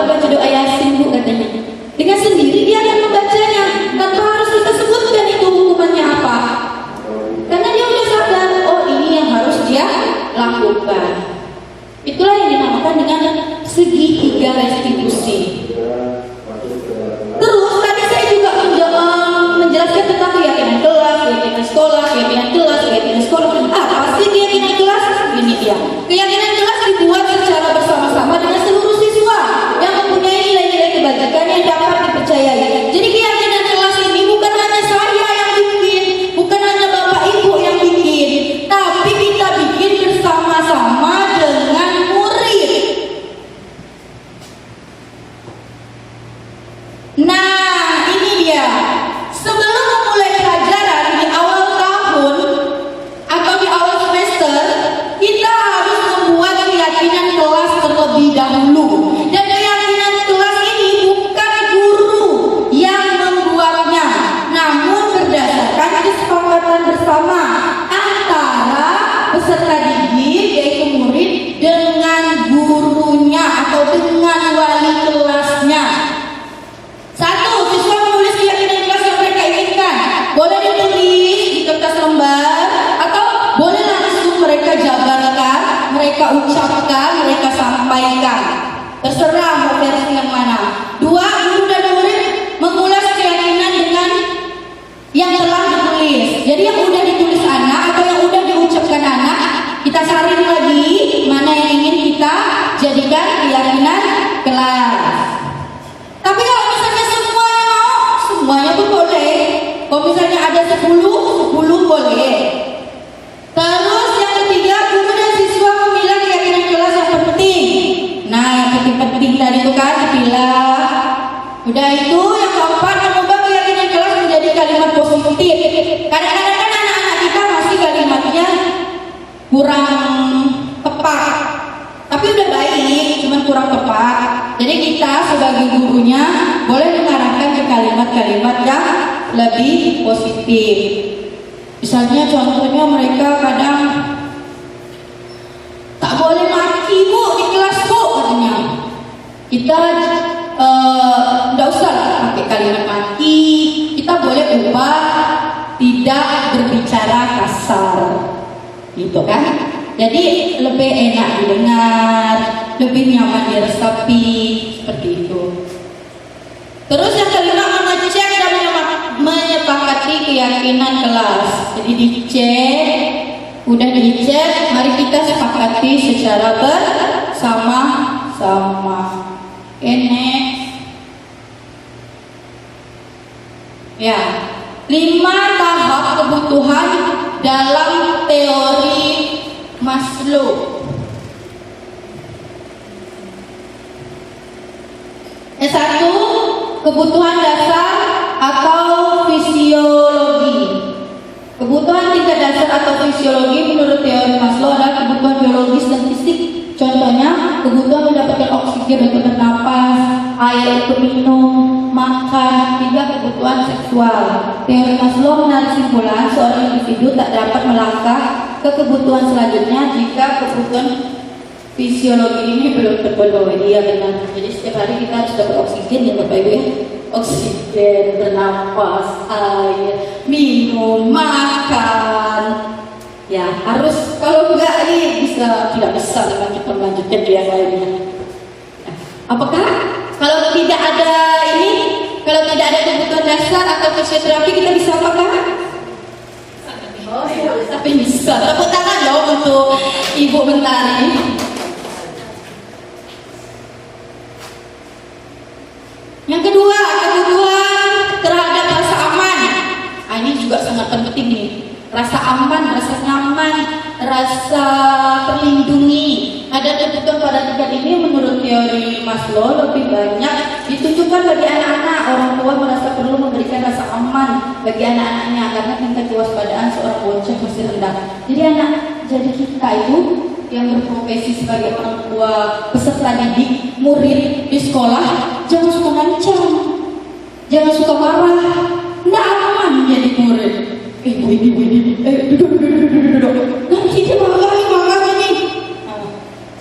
kalau baca doa Yasin Bu katanya. Dengan sendiri dia akan membacanya tanpa harus kita sebutkan itu hukumannya apa. Karena dia udah sadar, oh ini yang harus dia lakukan. Itulah yang dinamakan dengan segitiga restitusi. Terus tadi saya juga menjelaskan tentang keyakinan kelas, keyakinan sekolah, keyakinan kelas, keyakinan sekolah. Apa sih keyakinan kelas? Ini dia. Keyakinan kelas dibuat secara bersama-sama dengan seluruh siswa yang mempunyai nilai-nilai kebajikan yang dapat dipercayai. Jadi keyakinan kelas ini bukan hanya saya yang bikin, bukan hanya Bapak Ibu yang bikin, tapi kita bikin bersama-sama dengan murid. Nah, ini dia. Sebelum memulai pelajaran di awal tahun atau di awal semester, kita harus membuat keyakinan kelas terlebih dahulu. Dan keyakinan kelas ini bukan guru yang membuatnya, namun berdasarkan kesepakatan bersama antara peserta didik, yaitu murid, dengan gurunya atau dengan wali kelasnya. Satu, siswa menulis keyakinan kelas yang mereka inginkan. Boleh ditulis di kertas lembar atau boleh langsung mereka jabarkan, mereka ucapkan, mereka sampaikan. Terserah mau versi yang mana. Dua, guru dan murid mengulas keyakinan dengan yang telah ditulis. Jadi yang udah ditulis anak atau yang udah diucapkan anak, kita saring lagi mana yang ingin kita jadikan keyakinan kelas. Tapi kalau misalnya semuanya mau, semuanya pun boleh. Kalau misalnya ada 10 boleh. Terus yang ketiga, guru dan siswa memilah keyakinan kelas yang penting. Nah, yang penting-penting tadi itu kan dipilah. Udah itu, yang keempat, mengubah keyakinan kelas menjadi kalimat positif. Kadang-kadang kan anak-anak kita masih kalimatnya kurang tepat. Tapi udah baik, cuman kurang tepat. Jadi kita sebagai gurunya boleh mengarahkan ke kalimat-kalimat yang lebih positif. Misalnya contohnya mereka kadang tak boleh maki Bu di kelas Bu katanya. Kita nggak usah pakai kalimat maki. Kita boleh ubah tidak berbicara kasar, gitu kan? Jadi lebih enak didengar, lebih nyaman diresapi, seperti itu. Terus yang kelima, mengecek dan menyepakati keyakinan kelas. Jadi dicek, udah dicek, mari kita sepakati secara bersama-sama. Next. Ya, 5 tahap kebutuhan dalam teori Maslow. S1, kebutuhan dasar atau fisiologi. Kebutuhan tingkat dasar atau fisiologi menurut teori Maslow adalah kebutuhan biologis dan fisik. Contohnya, kebutuhan mendapatkan oksigen untuk bernapas, air untuk minum, makan, hingga kebutuhan seksual. Teori Maslow menarik kesimpulan seorang individu tak dapat melangkah ke kebutuhan selanjutnya jika kebutuhan fisiologi ini belum terpenuhi. Iya benar. Jadi setiap hari kita harus dapat oksigen ya Bapak Ibu ya. Oksigen, bernapas, air, minum, makan. Ya harus, kalau enggak ini tidak bisa kita melanjutkan ke yang lainnya. Nah, apakah kalau tidak ada ini, kalau tidak ada kebutuhan dasar atau fisioterapi kita bisa apakah? Oh ya, tapi bisa. Tepuk tangan dong untuk Ibu Mentari. Yang kedua, kebutuhan terhadap rasa aman. Nah, ini juga sangat penting nih. Rasa aman, rasa nyaman, rasa terlindungi. Ada kebutuhan pada tingkat ini menurut teori Maslow lebih banyak ditunjukkan bagi anak-anak. Orang tua merasa perlu memberikan rasa aman bagi anak-anaknya karena tingkat kewaspadaan seorang bocah masih rendah. Jadi kita itu yang berprofesi sebagai orang tua, peserta didik, murid di sekolah, jangan suka ngancam, jangan suka marah, nggak aman jadi murid. Duduk. Nanti dia marah nih.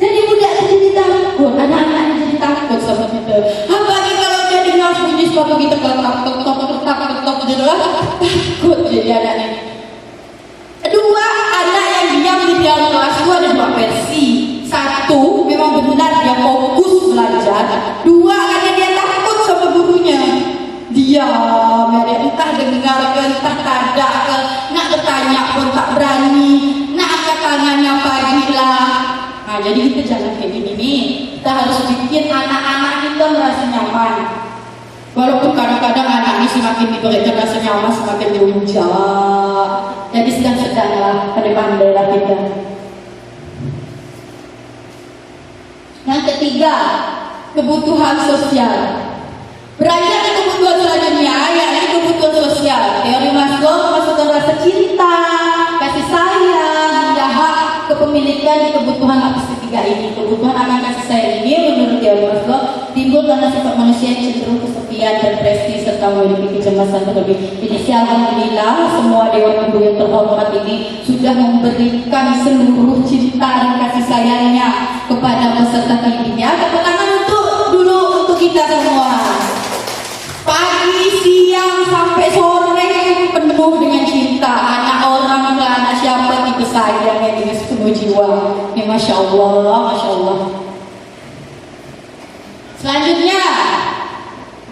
Jadi budak jadi takut, anak-anak jadi takut sama kita. waktu kita ketok gitu lah, takut jadi anaknya. Dua anak yang diam di dalam kelas itu ada dua versi. Satu memang benar dia fokus belajar. Dua karena dia takut sama gurunya. Diam, ya dia entah dengar ke, entah tadak ke, nak bertanya pun tak berani, nak angkat tangannya pagi lah. Nah jadi kita jangan kayak gini nih. Kita harus bikin anak-anak kita merasa nyaman. Walaupun kadang-kadang anak ini semakin diberikan rasa nyaman, semakin diunjak. Jadi sedang-sedanglah, pandai-pandailah kita. Yang ketiga, kebutuhan sosial. Beranjak ke kebutuhan selanjutnya, yakni kebutuhan sosial. Teori Maslow memasukkan rasa cinta, kasih sayang, hingga hak kepemilikan di kebutuhan lapis ketiga ini. Kebutuhan akan kasih sayang ini menurut teori Maslow timbul karena sifat manusia yang cenderung kesepian, depresi, serta memiliki kecemasan berlebih. Jadi alhamdulillah semua dewan guru yang terhormat ini sudah memberikan seluruh cinta dan kasih sayangnya kepada peserta didiknya. Tepuk tangan untuk kita semua. Pagi, siang, sampai sore penuh dengan cinta. Anak orang, anak siapa kita sayang dengan sepenuh jiwa. Ya, Masya Allah, Masya Allah. Selanjutnya,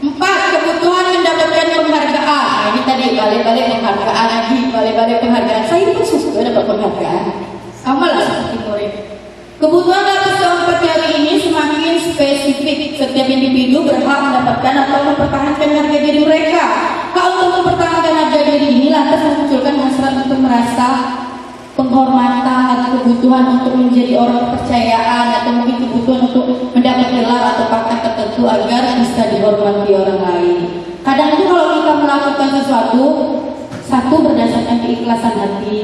4. Kebutuhan mendapatkan penghargaan. Nah, ini tadi balik-balik penghargaan lagi, balik-balik penghargaan. Saya pun suka dapat penghargaan. Sama lah seperti murid. Kebutuhan lapis keempat teori ini semakin spesifik. Setiap individu berhak mendapatkan atau mempertahankan harga diri mereka. Hak untuk mempertahankan harga diri ini lantas memunculkan hasrat untuk merasa penghormatan atau kebutuhan untuk menjadi orang kepercayaan atau mungkin kebutuhan untuk mendapat gelar atau pangkat tertentu agar bisa dihormati orang lain. Kadang itu kalau kita melakukan sesuatu, satu berdasarkan keikhlasan hati.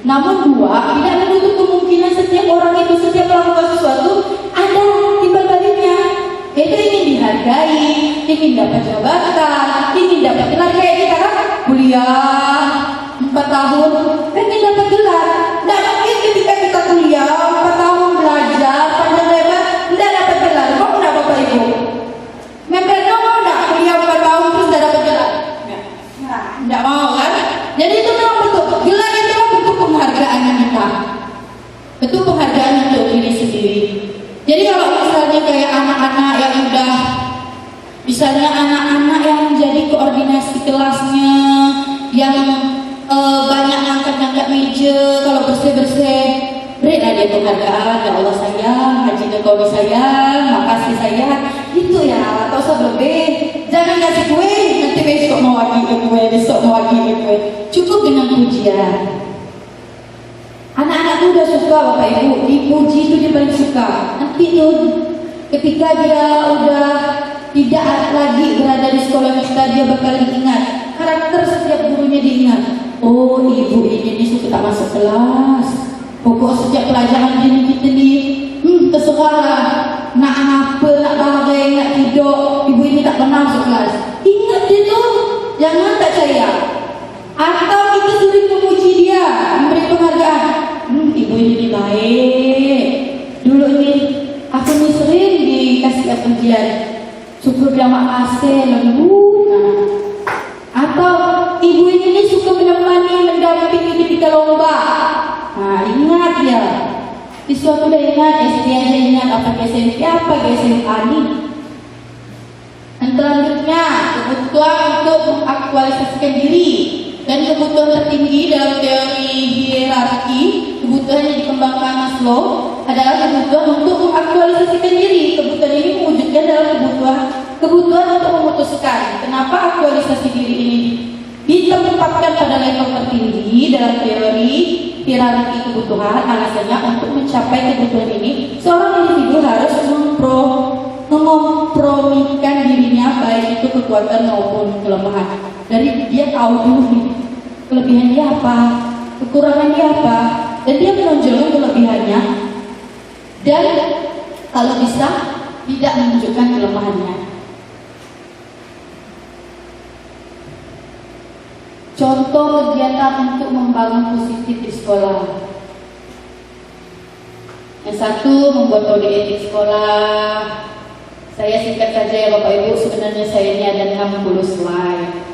Namun dua, tidak menutup kemungkinan setiap orang itu setiap melakukan sesuatu ada timbal baliknya. Yaitu ingin dihargai, ingin dapat jabatan, ingin dapat gelar kayak kita kan kuliah 4 tahun, pengen dapat gelar. Tidak mungkin ketika kita kuliah 4 tahun belajar panjang lebar, tidak dapat gelar. Mau tidak Bapak Ibu? Membernya mau tidak kuliah 4 tahun terus tidak dapat gelar? Tidak mau kan? Jadi itu memang bentuk gelar itu memang bentuk penghargaan kita. Bentuk penghargaan untuk diri sendiri. Jadi kalau misalnya kayak anak-anak yang udah, misalnya anak-anak yang menjadi koordinasi kelasnya, yang banyak ngangkat-ngangkat meja, kalau bersih-bersih, berilah dia penghargaan. Ya Allah sayang, Haji Jokowi sayang, makasih sayang, gitu ya. Atau usah lebih, jangan kasih kue, nanti besok mau lagi ke kue, besok mau lagi ke kue. Cukup dengan pujian. Anak-anak itu udah suka Bapak Ibu, dipuji itu dia paling suka. Nanti tuh ketika dia udah tidak lagi berada di sekolah kita, dia bakal diingat. Karakter setiap gurunya diingat. Oh, ibu ini suka tak masuk kelas. Pokok sejak pelajaran ini kita nih, terserah. Nak apa, nak bahagia, nak tidur, ibu ini tak pernah masuk kelas. Ingat itu, jangan tak percaya. Atau kita sering memuji dia, memberi penghargaan. Ibu ini baik. Dulu ini aku ini sering dikasih pujian. Syukur dia makasih lembut. Atau ibu ini suka menemani, mendampingi ketika lomba. Nah, ingat ya. Siswa sudah ingat, SD aja ingat, apa SMP, apa SMA ini. Dan selanjutnya, kebutuhan untuk mengaktualisasikan diri. Dan kebutuhan tertinggi dalam teori hierarki, kebutuhan yang dikembangkan Maslow adalah kebutuhan untuk mengaktualisasikan diri. Kebutuhan ini mewujudkan dalam kebutuhan untuk memutuskan. Kenapa aktualisasi diri ini ditempatkan pada level tertinggi dalam teori hierarki kebutuhan? Alasannya untuk mencapai kebutuhan ini, seorang individu harus memkompromikan dirinya, baik itu kekuatan maupun kelemahan. Dari dia tahu dulu nih kelebihan dia apa, kekurangan dia apa, dan dia menonjolkan kelebihannya, dan kalau bisa tidak menunjukkan kelemahannya. Contoh kegiatan untuk membangun positif di sekolah. Yang satu, membuat kode etik sekolah. Saya singkat saja ya Bapak Ibu, sebenarnya saya ini ada 60 slide.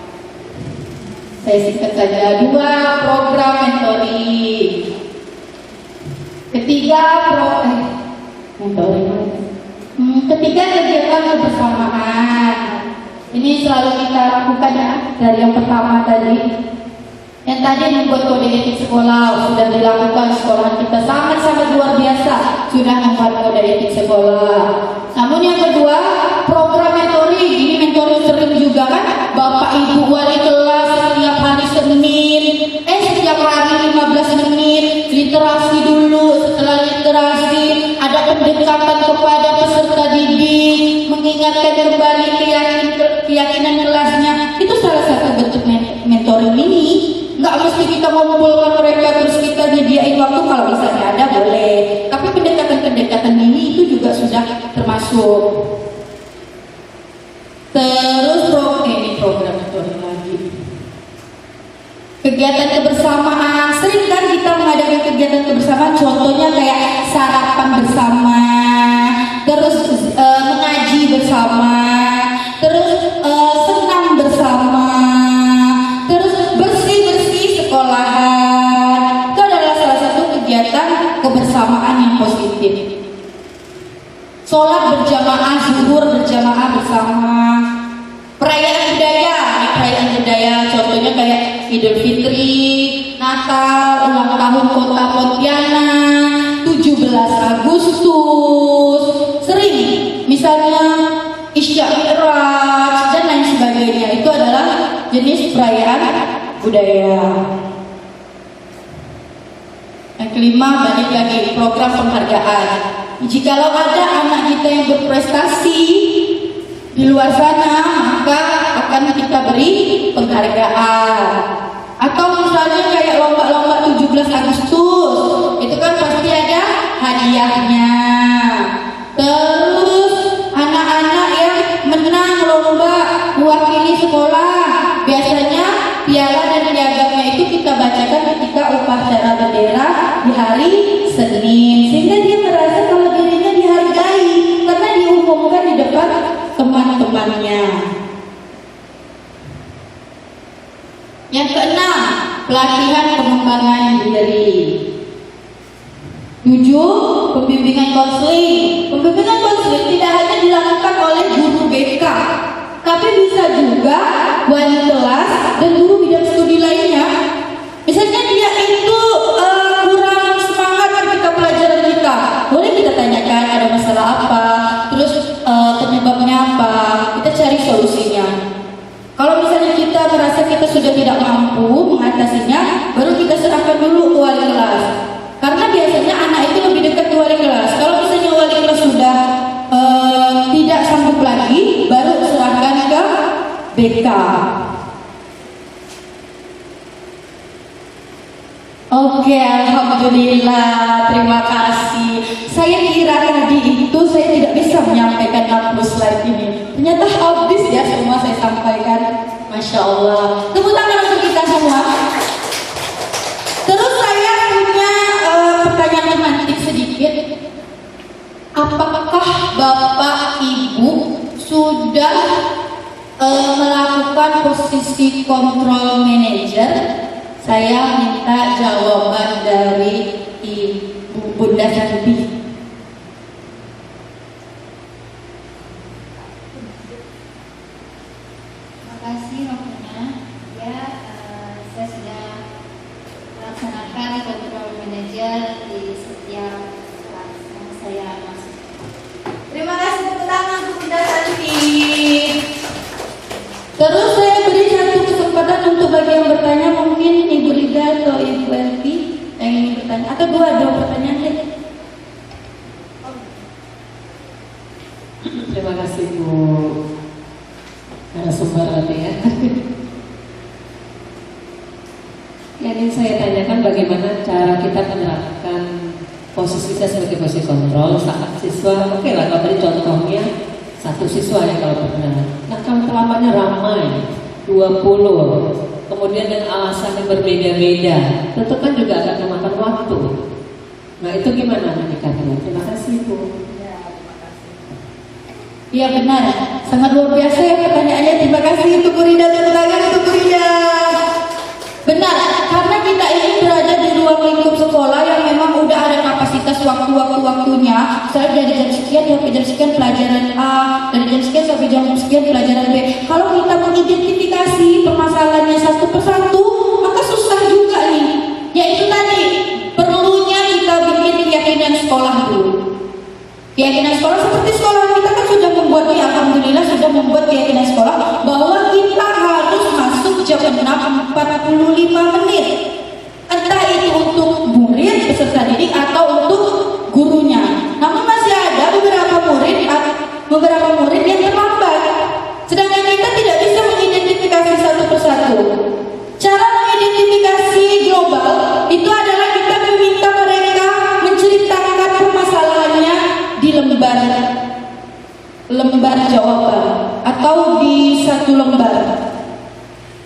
Saya singkat saja. 2, program mentoring. Ketiga, ketiga kegiatan kebersamaan. Ini selalu kita lakukan ya, dari yang pertama tadi. Yang tadi membuat kode etik sekolah sudah dilakukan, sekolah kita sangat-sangat luar biasa sudah membuat kode etik sekolah. Namun yang kedua, program mentoring. Ini mentoring sering juga kan, Bapak Ibu wali kelas setiap hari Senin, setiap hari 15 menit literasi dulu. Setelah literasi ada pendekatan kepada peserta didik, mengingatkan kembali keyakinan kelasnya. Itu salah satu bentuk mentoring ini. Nggak mesti kita mengumpulkan mereka terus kita nyediain waktu, kalau misalnya ada boleh. Tapi pendekatan-pendekatan ini itu juga sudah termasuk. Terus ini program mentoring lagi. Kegiatan kebersamaan, sering kan kita mengadakan kegiatan kebersamaan, contohnya kayak sarapan bersama, terus mengaji bersama, terus senam bersama, terus bersih-bersih sekolahan. Itu adalah salah satu kegiatan kebersamaan yang positif. Sholat berjamaah, zuhur berjamaah bersama. Perayaan budaya, contohnya kayak Idul Fitri, Natal, ulang tahun Kota Pontianak, 17 Agustus, sering misalnya Isya Mi'raj dan lain sebagainya. Itu adalah jenis perayaan budaya. Yang kelima, balik lagi program penghargaan. Jikalau ada anak kita yang berprestasi di luar sana, maka akan kita beri penghargaan. Atau misalnya kayak lomba-lomba 17 Agustus, itu kan pasti ada hadiahnya. Terus anak-anak yang menang lomba mewakili sekolah, biasanya piala dan piagamnya itu kita bacakan ketika upacara bendera di hari Senin, sehingga dia merasa kalau dirinya dihargai karena diumumkan di depan teman-temannya. Yang keenam, pelatihan pengembangan diri. 7, pembimbingan konseling. Pembimbingan konseling tidak hanya dilakukan oleh guru BK, tapi bisa juga wali kelas dan guru bidang studi lainnya. Misalnya dia itu kurang semangat ketika pelajaran kita, boleh kita tanyakan ada masalah apa, terus penyebabnya apa, kita cari solusinya. Kalau misalnya kita merasa kita sudah tidak mampu mengatasinya, baru kita serahkan dulu ke wali kelas. Karena biasanya anak itu lebih dekat ke wali kelas. Kalau misalnya wali kelas sudah tidak sanggup lagi, baru serahkan ke BK. Oke, alhamdulillah, terima kasih. Saya kira tadi itu saya tidak bisa menyampaikan 60 slide ini. Ternyata habis ya semua saya sampaikan. Masya Allah. Tepuk tangan untuk kita semua. Terus saya punya pertanyaan romantik sedikit. Apakah Bapak Ibu sudah melakukan posisi kontrol manager? Saya minta jawaban dari Ibu Bunda Santi. Terima kasih Rohana. Ya, saya sudah melaksanakan kontrol manajer di setiap kelas yang saya masuk. Terima kasih, tepuk tangan untuk Bunda Santi. Terus saya beri satu kesempatan untuk bagi yang bertanya, mungkin Ibu Rida atau Ibu Elvi yang ingin bertanya, atau dua pertanyaan deh. Terima kasih Bu narasumber tadi ya. Yang ingin saya tanyakan bagaimana cara kita menerapkan posisi kita sebagai posisi kontrol saat siswa. Oke lah, kalau tadi contohnya satu siswa yang kalau pernah. Nah kalau terlambatnya ramai 20, kemudian dengan alasan yang berbeda-beda, tentu kan juga akan memakan waktu. Nah itu gimana menyikapinya? Terima kasih Bu. Ya, terima kasih. Iya benar, sangat luar biasa ya pertanyaannya. Terima kasih untuk Kurida, tepuk tangan untuk Kurida. Benar, karena kita ini berada di ruang lingkup sekolah yang memang udah ada kapasitas waktunya. Misalnya dari jam sekian sampai jam sekian pelajaran A, dari jam sekian sampai jam sekian pelajaran B. Kalau kita mengidentifikasi permasalahannya satu persatu, maka susah juga nih. Yaitu tadi, perlunya kita bikin keyakinan sekolah dulu. Keyakinan sekolah seperti sekolah kita kan sudah membuat, ya alhamdulillah sudah membuat keyakinan sekolah bahwa kita harus masuk jam 6.45 menit. Entah itu untuk murid peserta didik atau untuk gurunya. Namun masih ada beberapa murid yang terlambat. Sedangkan kita tidak bisa mengidentifikasi satu persatu. Cara mengidentifikasi global itu adalah kita meminta mereka menceritakan permasalahannya di lembar jawaban atau di satu lembar.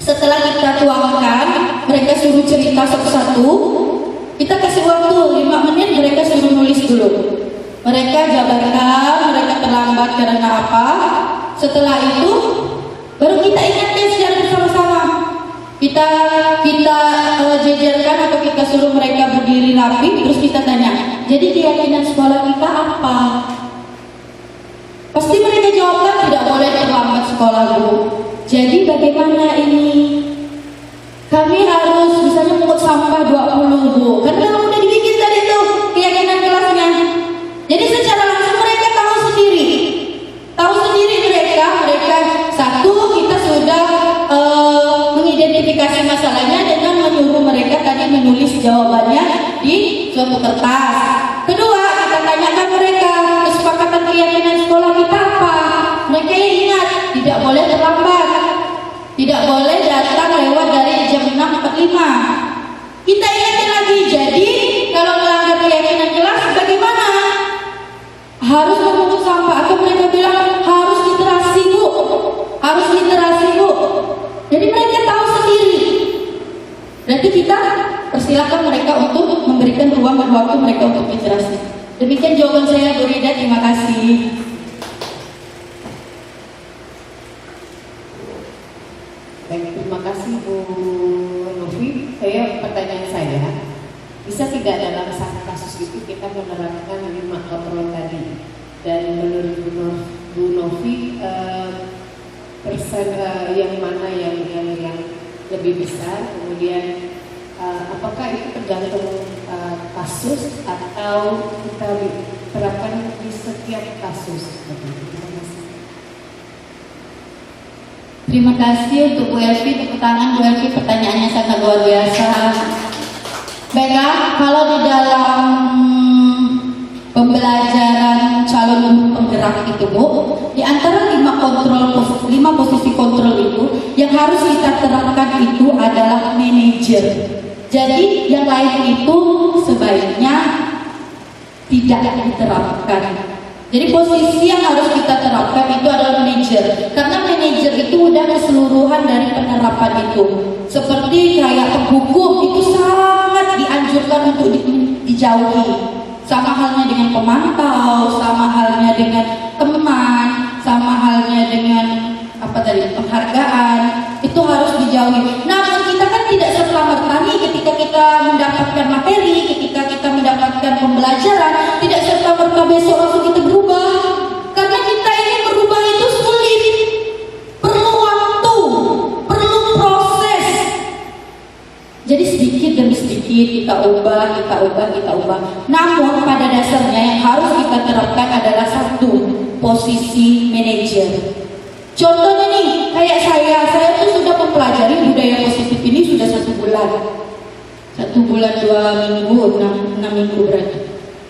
Setelah kita tuangkan, mereka suruh cerita satu-satu. Kita kasih waktu 5 menit, mereka suruh nulis dulu. Mereka jabarkan, mereka terlambat karena apa. Setelah itu, baru kita ingatkan secara bersama-sama. Kita jejerkan atau kita suruh mereka berdiri rapi, terus kita tanya, jadi keyakinan sekolah kita apa? Pasti mereka jawabkan tidak boleh terlambat sekolah dulu. Jadi bagaimana ini? Kami harus misalnya pungut sampah 20 Bu. Kan memang udah dibikin tadi tuh keyakinan kelasnya. Jadi secara langsung mereka tahu sendiri mereka satu, kita sudah mengidentifikasi masalahnya dengan menyuruh mereka tadi menulis jawabannya di suatu kertas. Kedua, kita tanyakan mereka kesepakatan keyakinan sekolah kita apa. Mereka ingat tidak boleh terlambat, tidak boleh datang lewat dari jam 6.45. Kita ingatkan lagi, jadi kalau melanggar keyakinan kelas bagaimana? Harus memungut sampah atau mereka bilang harus literasi Bu. Jadi mereka tahu sendiri. Berarti kita persilakan mereka untuk memberikan ruang dan waktu mereka untuk literasi. Demikian jawaban saya Bu Rida, terima kasih. Baik, terima kasih Bu Novi. Pertanyaan saya, bisa tidak dalam satu kasus itu kita menerapkan 5 kontrol tadi? Dan menurut Bu Novi, persen yang mana yang lebih besar? Kemudian apakah itu tergantung kasus atau kita terapkan di setiap kasus? Terima kasih untuk Bu Elvi, tepuk tangan Bu Elvi, pertanyaannya sangat luar biasa. Baiklah, kalau di dalam pembelajaran calon guru penggerak itu Bu, di antara 5 posisi kontrol itu yang harus kita terapkan itu adalah manajer. Jadi yang lain itu sebaiknya tidak diterapkan. Jadi posisi yang harus kita terapkan itu adalah manajer, karena manajer itu udah keseluruhan dari penerapan itu. Seperti kayak penghukum itu sangat dianjurkan untuk dijauhi. Sama halnya dengan pemantau, sama halnya dengan teman, sama halnya dengan penghargaan, itu harus dijauhi. Namun kita kan tidak serta-merta nih ketika kita mendapatkan materi, ketika kita mendapatkan pembelajaran, tidak serta-merta besok langsung kita berubah. Karena kita ini berubah itu sulit, perlu waktu, perlu proses. Jadi sedikit demi sedikit kita ubah. Namun pada dasarnya yang harus kita terapkan adalah satu, posisi manajer. Contohnya nih, kayak saya tuh sudah mempelajari budaya positif ini sudah 1 bulan. 1 bulan 2 minggu, 6 minggu berarti.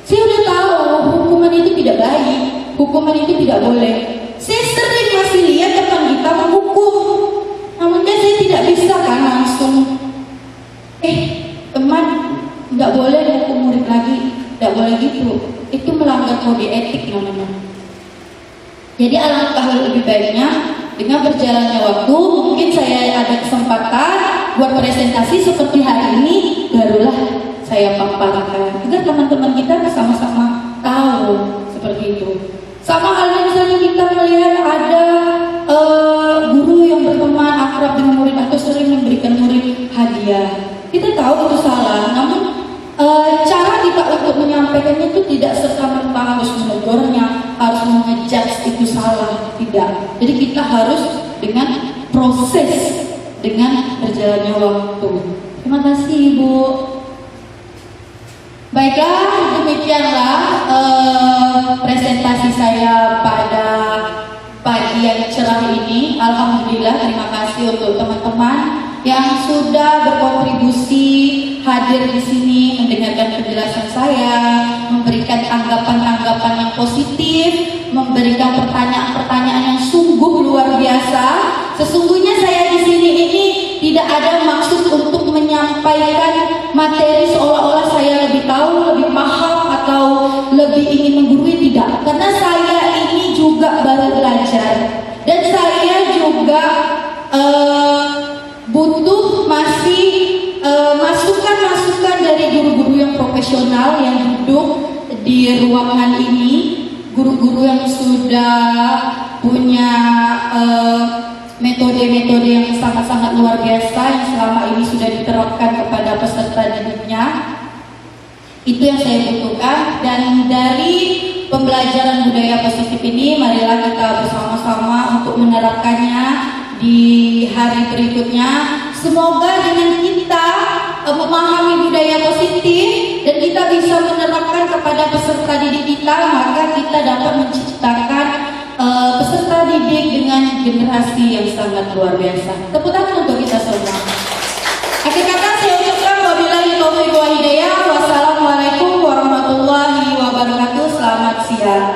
Saya udah tahu hukuman itu tidak baik, hukuman itu tidak boleh. Saya sering masih lihat teman kita menghukum. Namun kan saya tidak bisa kan langsung teman nggak boleh hukum murid lagi, nggak boleh gitu. Itu melanggar kode etik namanya. Jadi alangkah lebih baiknya dengan berjalannya waktu, mungkin saya ada kesempatan buat presentasi seperti hari ini, barulah saya paparkan agar teman-teman kita sama-sama tahu seperti itu. Sama halnya misalnya kita melihat ada guru yang berteman akrab dengan murid atau sering memberikan murid hadiah. Kita tahu itu salah, namun cara kita untuk menyampaikannya itu tidak serta-merta harus menegurnya, harus mengejudge itu salah, tidak. Jadi kita harus dengan proses, dengan berjalannya waktu. Terima kasih Ibu. Baiklah, demikianlah presentasi saya pada pagi yang cerah ini. Alhamdulillah, terima kasih untuk teman-teman yang sudah berkontribusi hadir di sini mendengarkan penjelasan saya, memberikan tanggapan-tanggapan yang positif, memberikan pertanyaan-pertanyaan yang sungguh luar biasa. Sesungguhnya saya di sini ini tidak ada maksud untuk menyampaikan materi seolah-olah saya lebih tahu, lebih paham atau lebih ingin menggurui, tidak. Karena saya ini juga baru belajar dan saya juga butuh masih masukan-masukan dari guru-guru yang profesional yang duduk di ruangan ini, guru-guru yang sudah punya metode-metode yang sangat-sangat luar biasa yang selama ini sudah diterapkan kepada peserta didiknya. Itu yang saya butuhkan, dan dari pembelajaran budaya positif ini marilah kita bersama-sama untuk menerapkannya di hari berikutnya. Semoga dengan kita memahami budaya positif dan kita bisa menerapkan kepada peserta didik kita, maka kita dapat menciptakan peserta didik dengan generasi yang sangat luar biasa. Tepuk tangan untuk kita semua. Akhir kata saya ucapkan wabillahi taufiq wa hidayah. Wassalamualaikum warahmatullahi wabarakatuh. Selamat siang.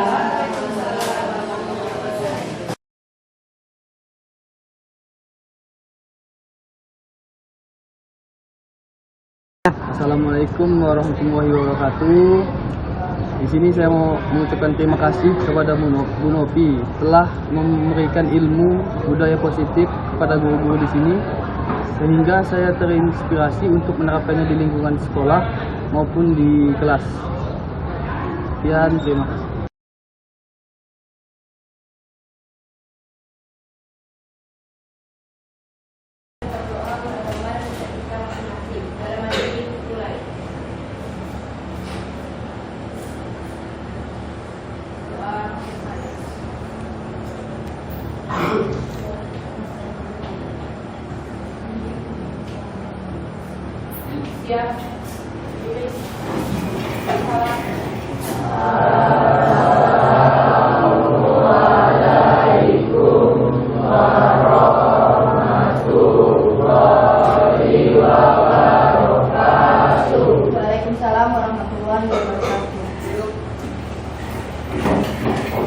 Assalamualaikum warahmatullahi wabarakatuh. Di sini saya mau mengucapkan terima kasih kepada Bu Novi telah memberikan ilmu budaya positif kepada guru-guru di sini, sehingga saya terinspirasi untuk menerapkannya di lingkungan sekolah maupun di kelas. Sekian, terima kasih. Waalaikumsalam warahmatullahi wabarakatuh.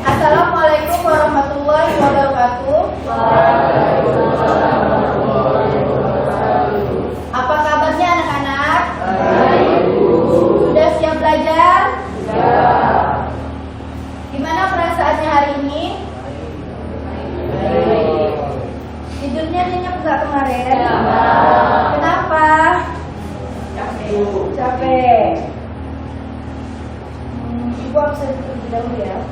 Assalamualaikum warahmatullahi wabarakatuh. Apa kabarnya anak-anak? Sudah siap belajar? Gimana perasaannya hari ini? Tidurnya nyenyak nggak kemarin? Kenapa? Capek. Ibu harus terlebih dahulu ya.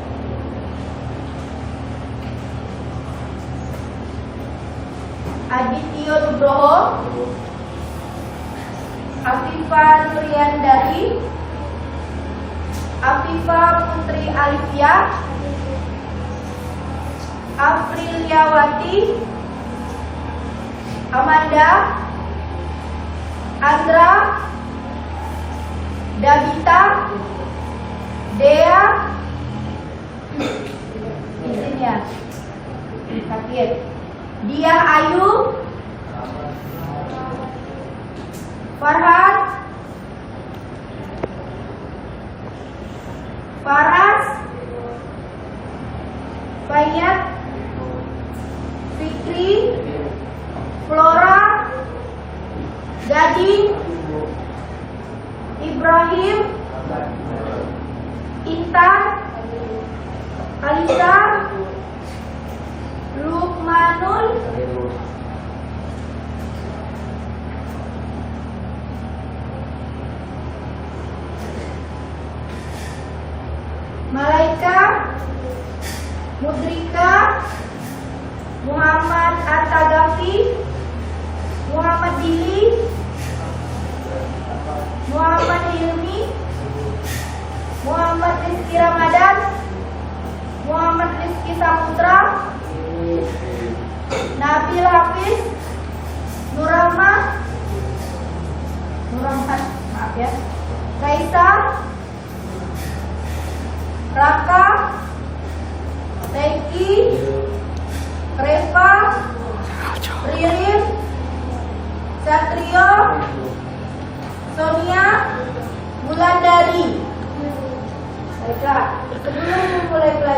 Adityo Nugroho, Afifa Nuriandari, Afifa Putri Alifia, Apriliawati, Amanda, Andra, Davita, Dea, izin ya, sakit. Dia Ayu, Farhan, Faras, Bayat, Fikri, Flora, Gading, Ibrahim, Intan, Alisa, Lukmanul, Malaika,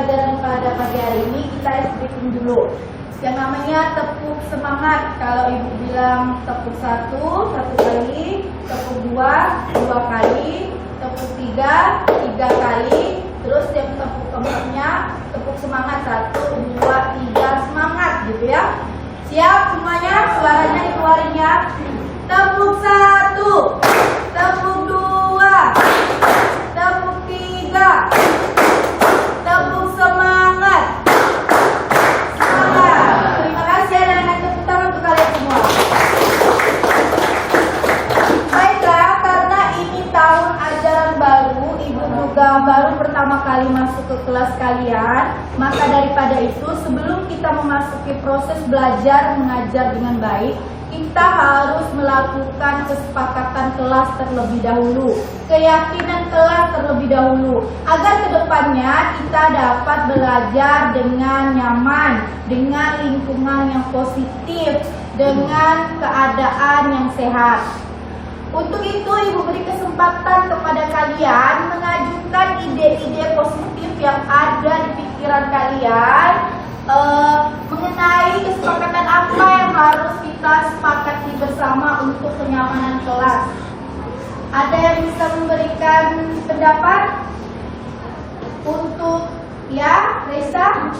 pelajaran pada pagi hari ini kita explain dulu. Yang namanya tepuk semangat. Kalau ibu bilang tepuk satu kali, tepuk dua kali, tepuk tiga kali, terus yang tepuk keempatnya tepuk semangat 1, 2, 3 semangat gitu ya. Siap semuanya? Suaranya dikeluarin ya. Tepuk 1, tepuk 2, tepuk 3, tepuk semangat. Terima kasih anak-anak, tepuk tangan untuk kalian semua. Baiklah, karena ini tahun ajaran baru, ibu juga baru pertama kali masuk ke kelas kalian, maka daripada itu sebelum kita memasuki proses belajar mengajar dengan baik, kita harus melakukan kesepakatan kelas terlebih dahulu, keyakinan kelas terlebih dahulu, agar kedepannya kita dapat belajar dengan nyaman, dengan lingkungan yang positif, dengan keadaan yang sehat. Untuk itu ibu beri kesempatan kepada kalian mengajukan ide-ide positif yang ada di pikiran kalian mengenai kesepakatan apa yang harus kita sepakati bersama untuk kenyamanan kelas. Ada yang bisa memberikan pendapat? Untuk ya, Reza?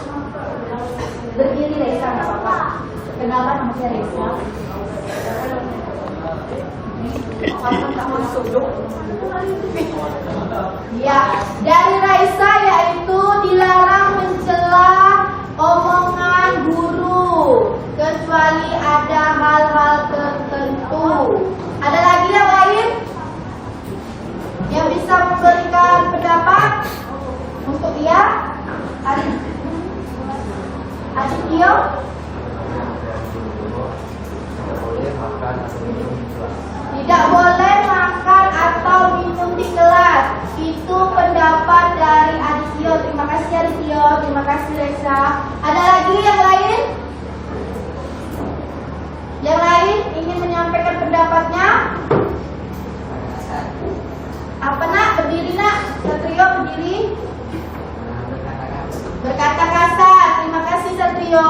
Berdiri Reza, nggak apa-apa. Kenalan nama saya Reza. Ya, dari Raisa yaitu dilarang mencela omongan guru kecuali ada hal-hal tertentu. Ada lagi yang lain yang bisa memberikan pendapat? Untuk dia, Adityo. Tidak boleh makan atau minum di kelas. Itu pendapat dari Adityo. Terima kasih Adityo. Terima kasih Reza. Ada lagi yang lain? Yang lain ingin menyampaikan pendapatnya? Apa nak? Berdiri nak. Satrio berdiri. Berkata kasar. Terima kasih Satrio.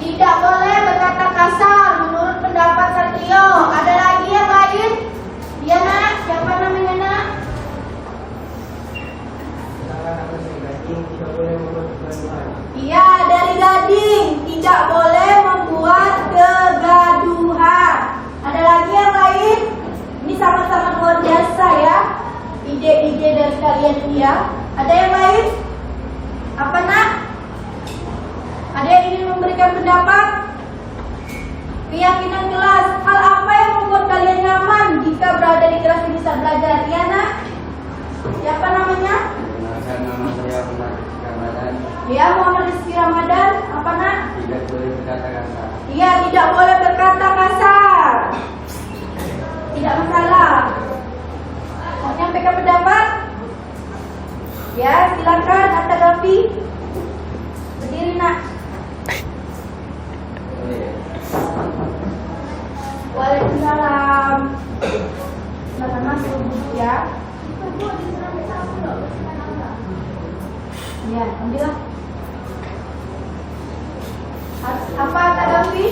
Tidak boleh berkata kasar menurut pendapat Satrio. Ada lagi yang lain? Ya nak, siapa namanya nak? Iya, dari Gading. Tidak boleh membuat kegaduhan. Ada lagi yang lain? Ini sama-sama luar biasa ya, ide-ide dari kalian ya. Ada yang lain? Apa nak? Ada yang ingin memberikan pendapat? Keyakinan kelas, hal apa yang membuat kalian nyaman jika berada di kelas ini bisa belajar? Ya nak? Siapa namanya? Nama saya Muhammad Ramadan. Ya, Muhammad Rizky Ramadan. Apa nak? Tidak boleh berkata kasar. Iya, tidak boleh berkata kasar. Tidak masalah. Mau menyampaikan pendapat? Ya, silakan Atta Gafi. Berdiri nak. Waalaikumsalam. Sama-sama subuh ya. Ya, ambillah. Apa Atta Gafi?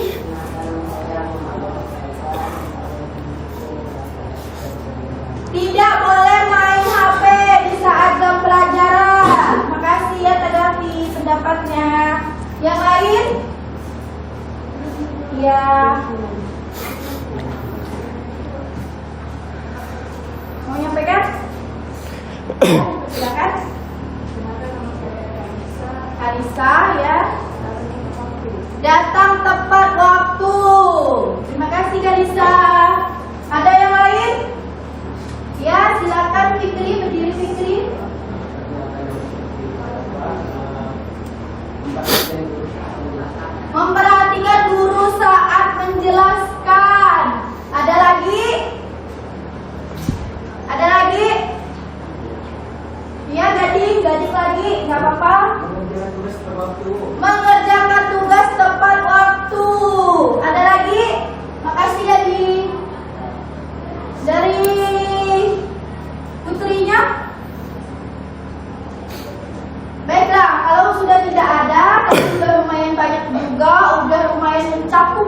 Tidak boleh main HP di saat jam pelajaran. Makasih ya Tagafi pendapatnya. Yang lain? Ya. Mau nyampaikan? Silakan. Kalisa ya. Datang tepat waktu. Terima kasih Kalisa. Ada yang lain? Ya, silakan Fikri, berdiri Fikri. Memperhatikan guru saat menjelaskan. Ada lagi? Ada lagi? Ya, Gading lagi, nggak apa-apa. Mengerjakan tugas tepat waktu.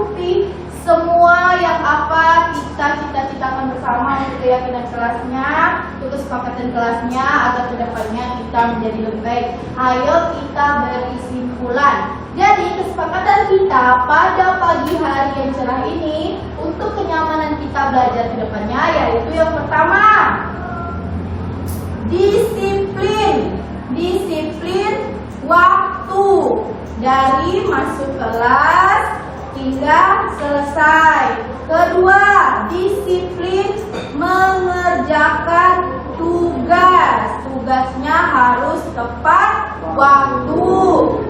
bukti semua yang apa kita cita-citakan bersama untuk keyakinan kelasnya, untuk kesepakatan kelasnya agar kedepannya kita menjadi lebih baik. Ayo kita beri kesimpulan. Jadi kesepakatan kita pada pagi hari yang cerah ini untuk kenyamanan kita belajar kedepannya yaitu yang pertama, disiplin. Disiplin waktu dari masuk kelas hingga selesai. Kedua, disiplin mengerjakan tugas. Tugasnya harus tepat waktu.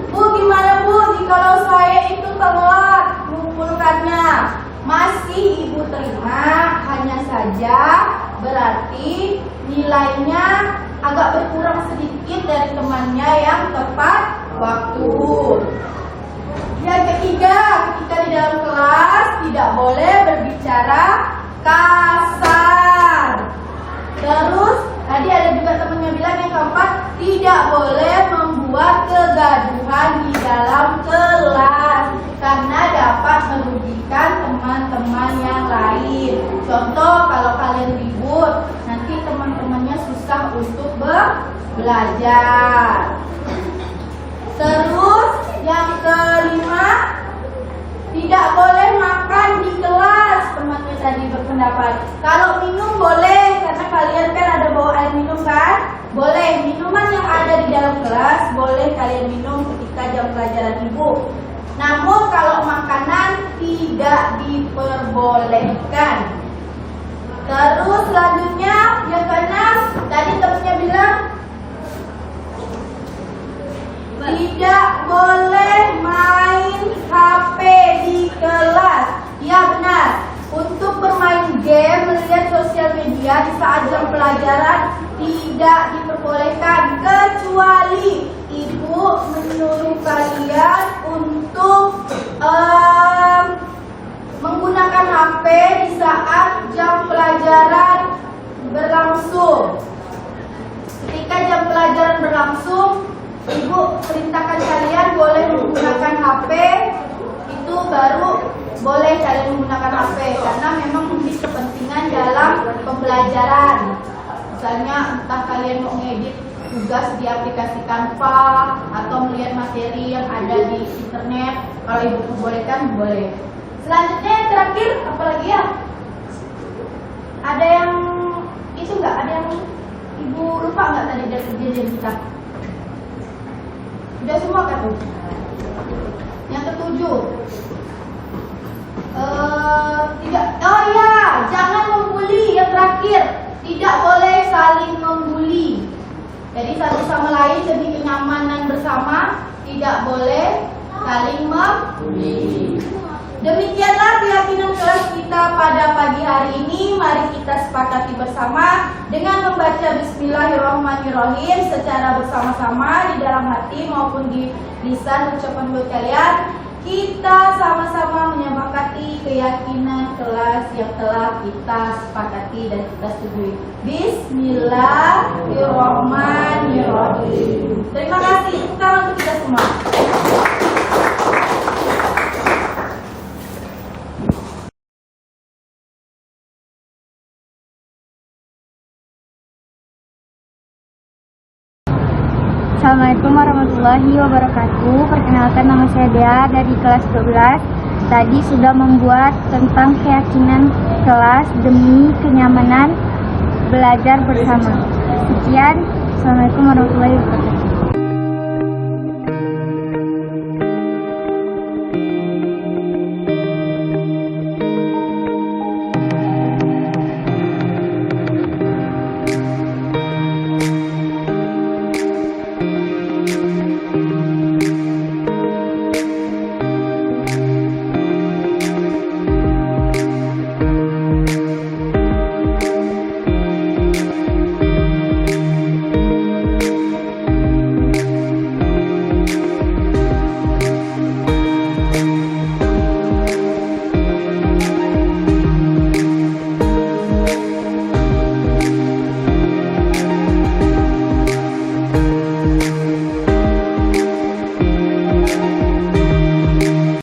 Bu, gimana Bu jikalau saya itu telat mengumpulkannya? Masih Ibu terima, hanya saja berarti nilainya agak berkurang sedikit dari temannya yang tepat waktu. Yang ketiga, ketika di dalam kelas tidak boleh berbicara kasar. Terus tadi ada juga temannya bilang yang keempat, tidak boleh membuat kegaduhan di dalam kelas karena dapat merugikan teman-teman yang lain. Contoh, kalau kalian ribut, nanti teman-temannya susah untuk belajar. Terus yang kelima, tidak boleh makan di kelas. Temannya tadi berpendapat kalau minum boleh, karena kalian kan ada bawa air minum kan? Boleh, minuman yang ada di dalam kelas boleh kalian minum ketika jam pelajaran Ibu. Namun kalau makanan tidak diperbolehkan. Terus selanjutnya yang keenam, tadi temannya bilang tidak boleh main HP di kelas. Ya benar, untuk bermain game, melihat sosial media di saat jam pelajaran tidak diperbolehkan, kecuali Ibu menyuruh kalian untuk menggunakan HP di saat jam pelajaran berlangsung. Ketika jam pelajaran berlangsung, Ibu perintahkan kalian boleh menggunakan HP, itu baru boleh kalian menggunakan HP karena memang untuk kepentingan dalam pembelajaran. Misalnya entah kalian mau ngedit tugas di aplikasi Canva atau melihat materi yang ada di internet, kalau Ibu perbolehkan boleh. Selanjutnya yang terakhir, apa lagi ya? Ada yang itu nggak? Ada yang Ibu lupa nggak tadi dari kejadian kita? Sudah semua kan? Yang ketujuh, tidak. Oh iya, jangan membuli. Yang terakhir, tidak boleh saling membuli. Jadi satu sama lain demi kenyamanan bersama tidak boleh saling membuli. Demikianlah keyakinan kelas kita pada pagi hari ini. Mari kita sepakati bersama dengan membaca Bismillahirrahmanirrahim secara bersama-sama di dalam hati maupun di lisan ucapan mulut kalian. Kita sama-sama menyepakati keyakinan kelas yang telah kita sepakati dan kita setujui. Bismillahirrahmanirrahim. Terima kasih. Sekarang untuk kita semua. Assalamualaikum warahmatullahi wabarakatuh. Perkenalkan, nama saya Dea dari kelas 12. Tadi sudah membuat tentang keyakinan kelas demi kenyamanan belajar bersama. Sekian, Assalamualaikum warahmatullahi wabarakatuh.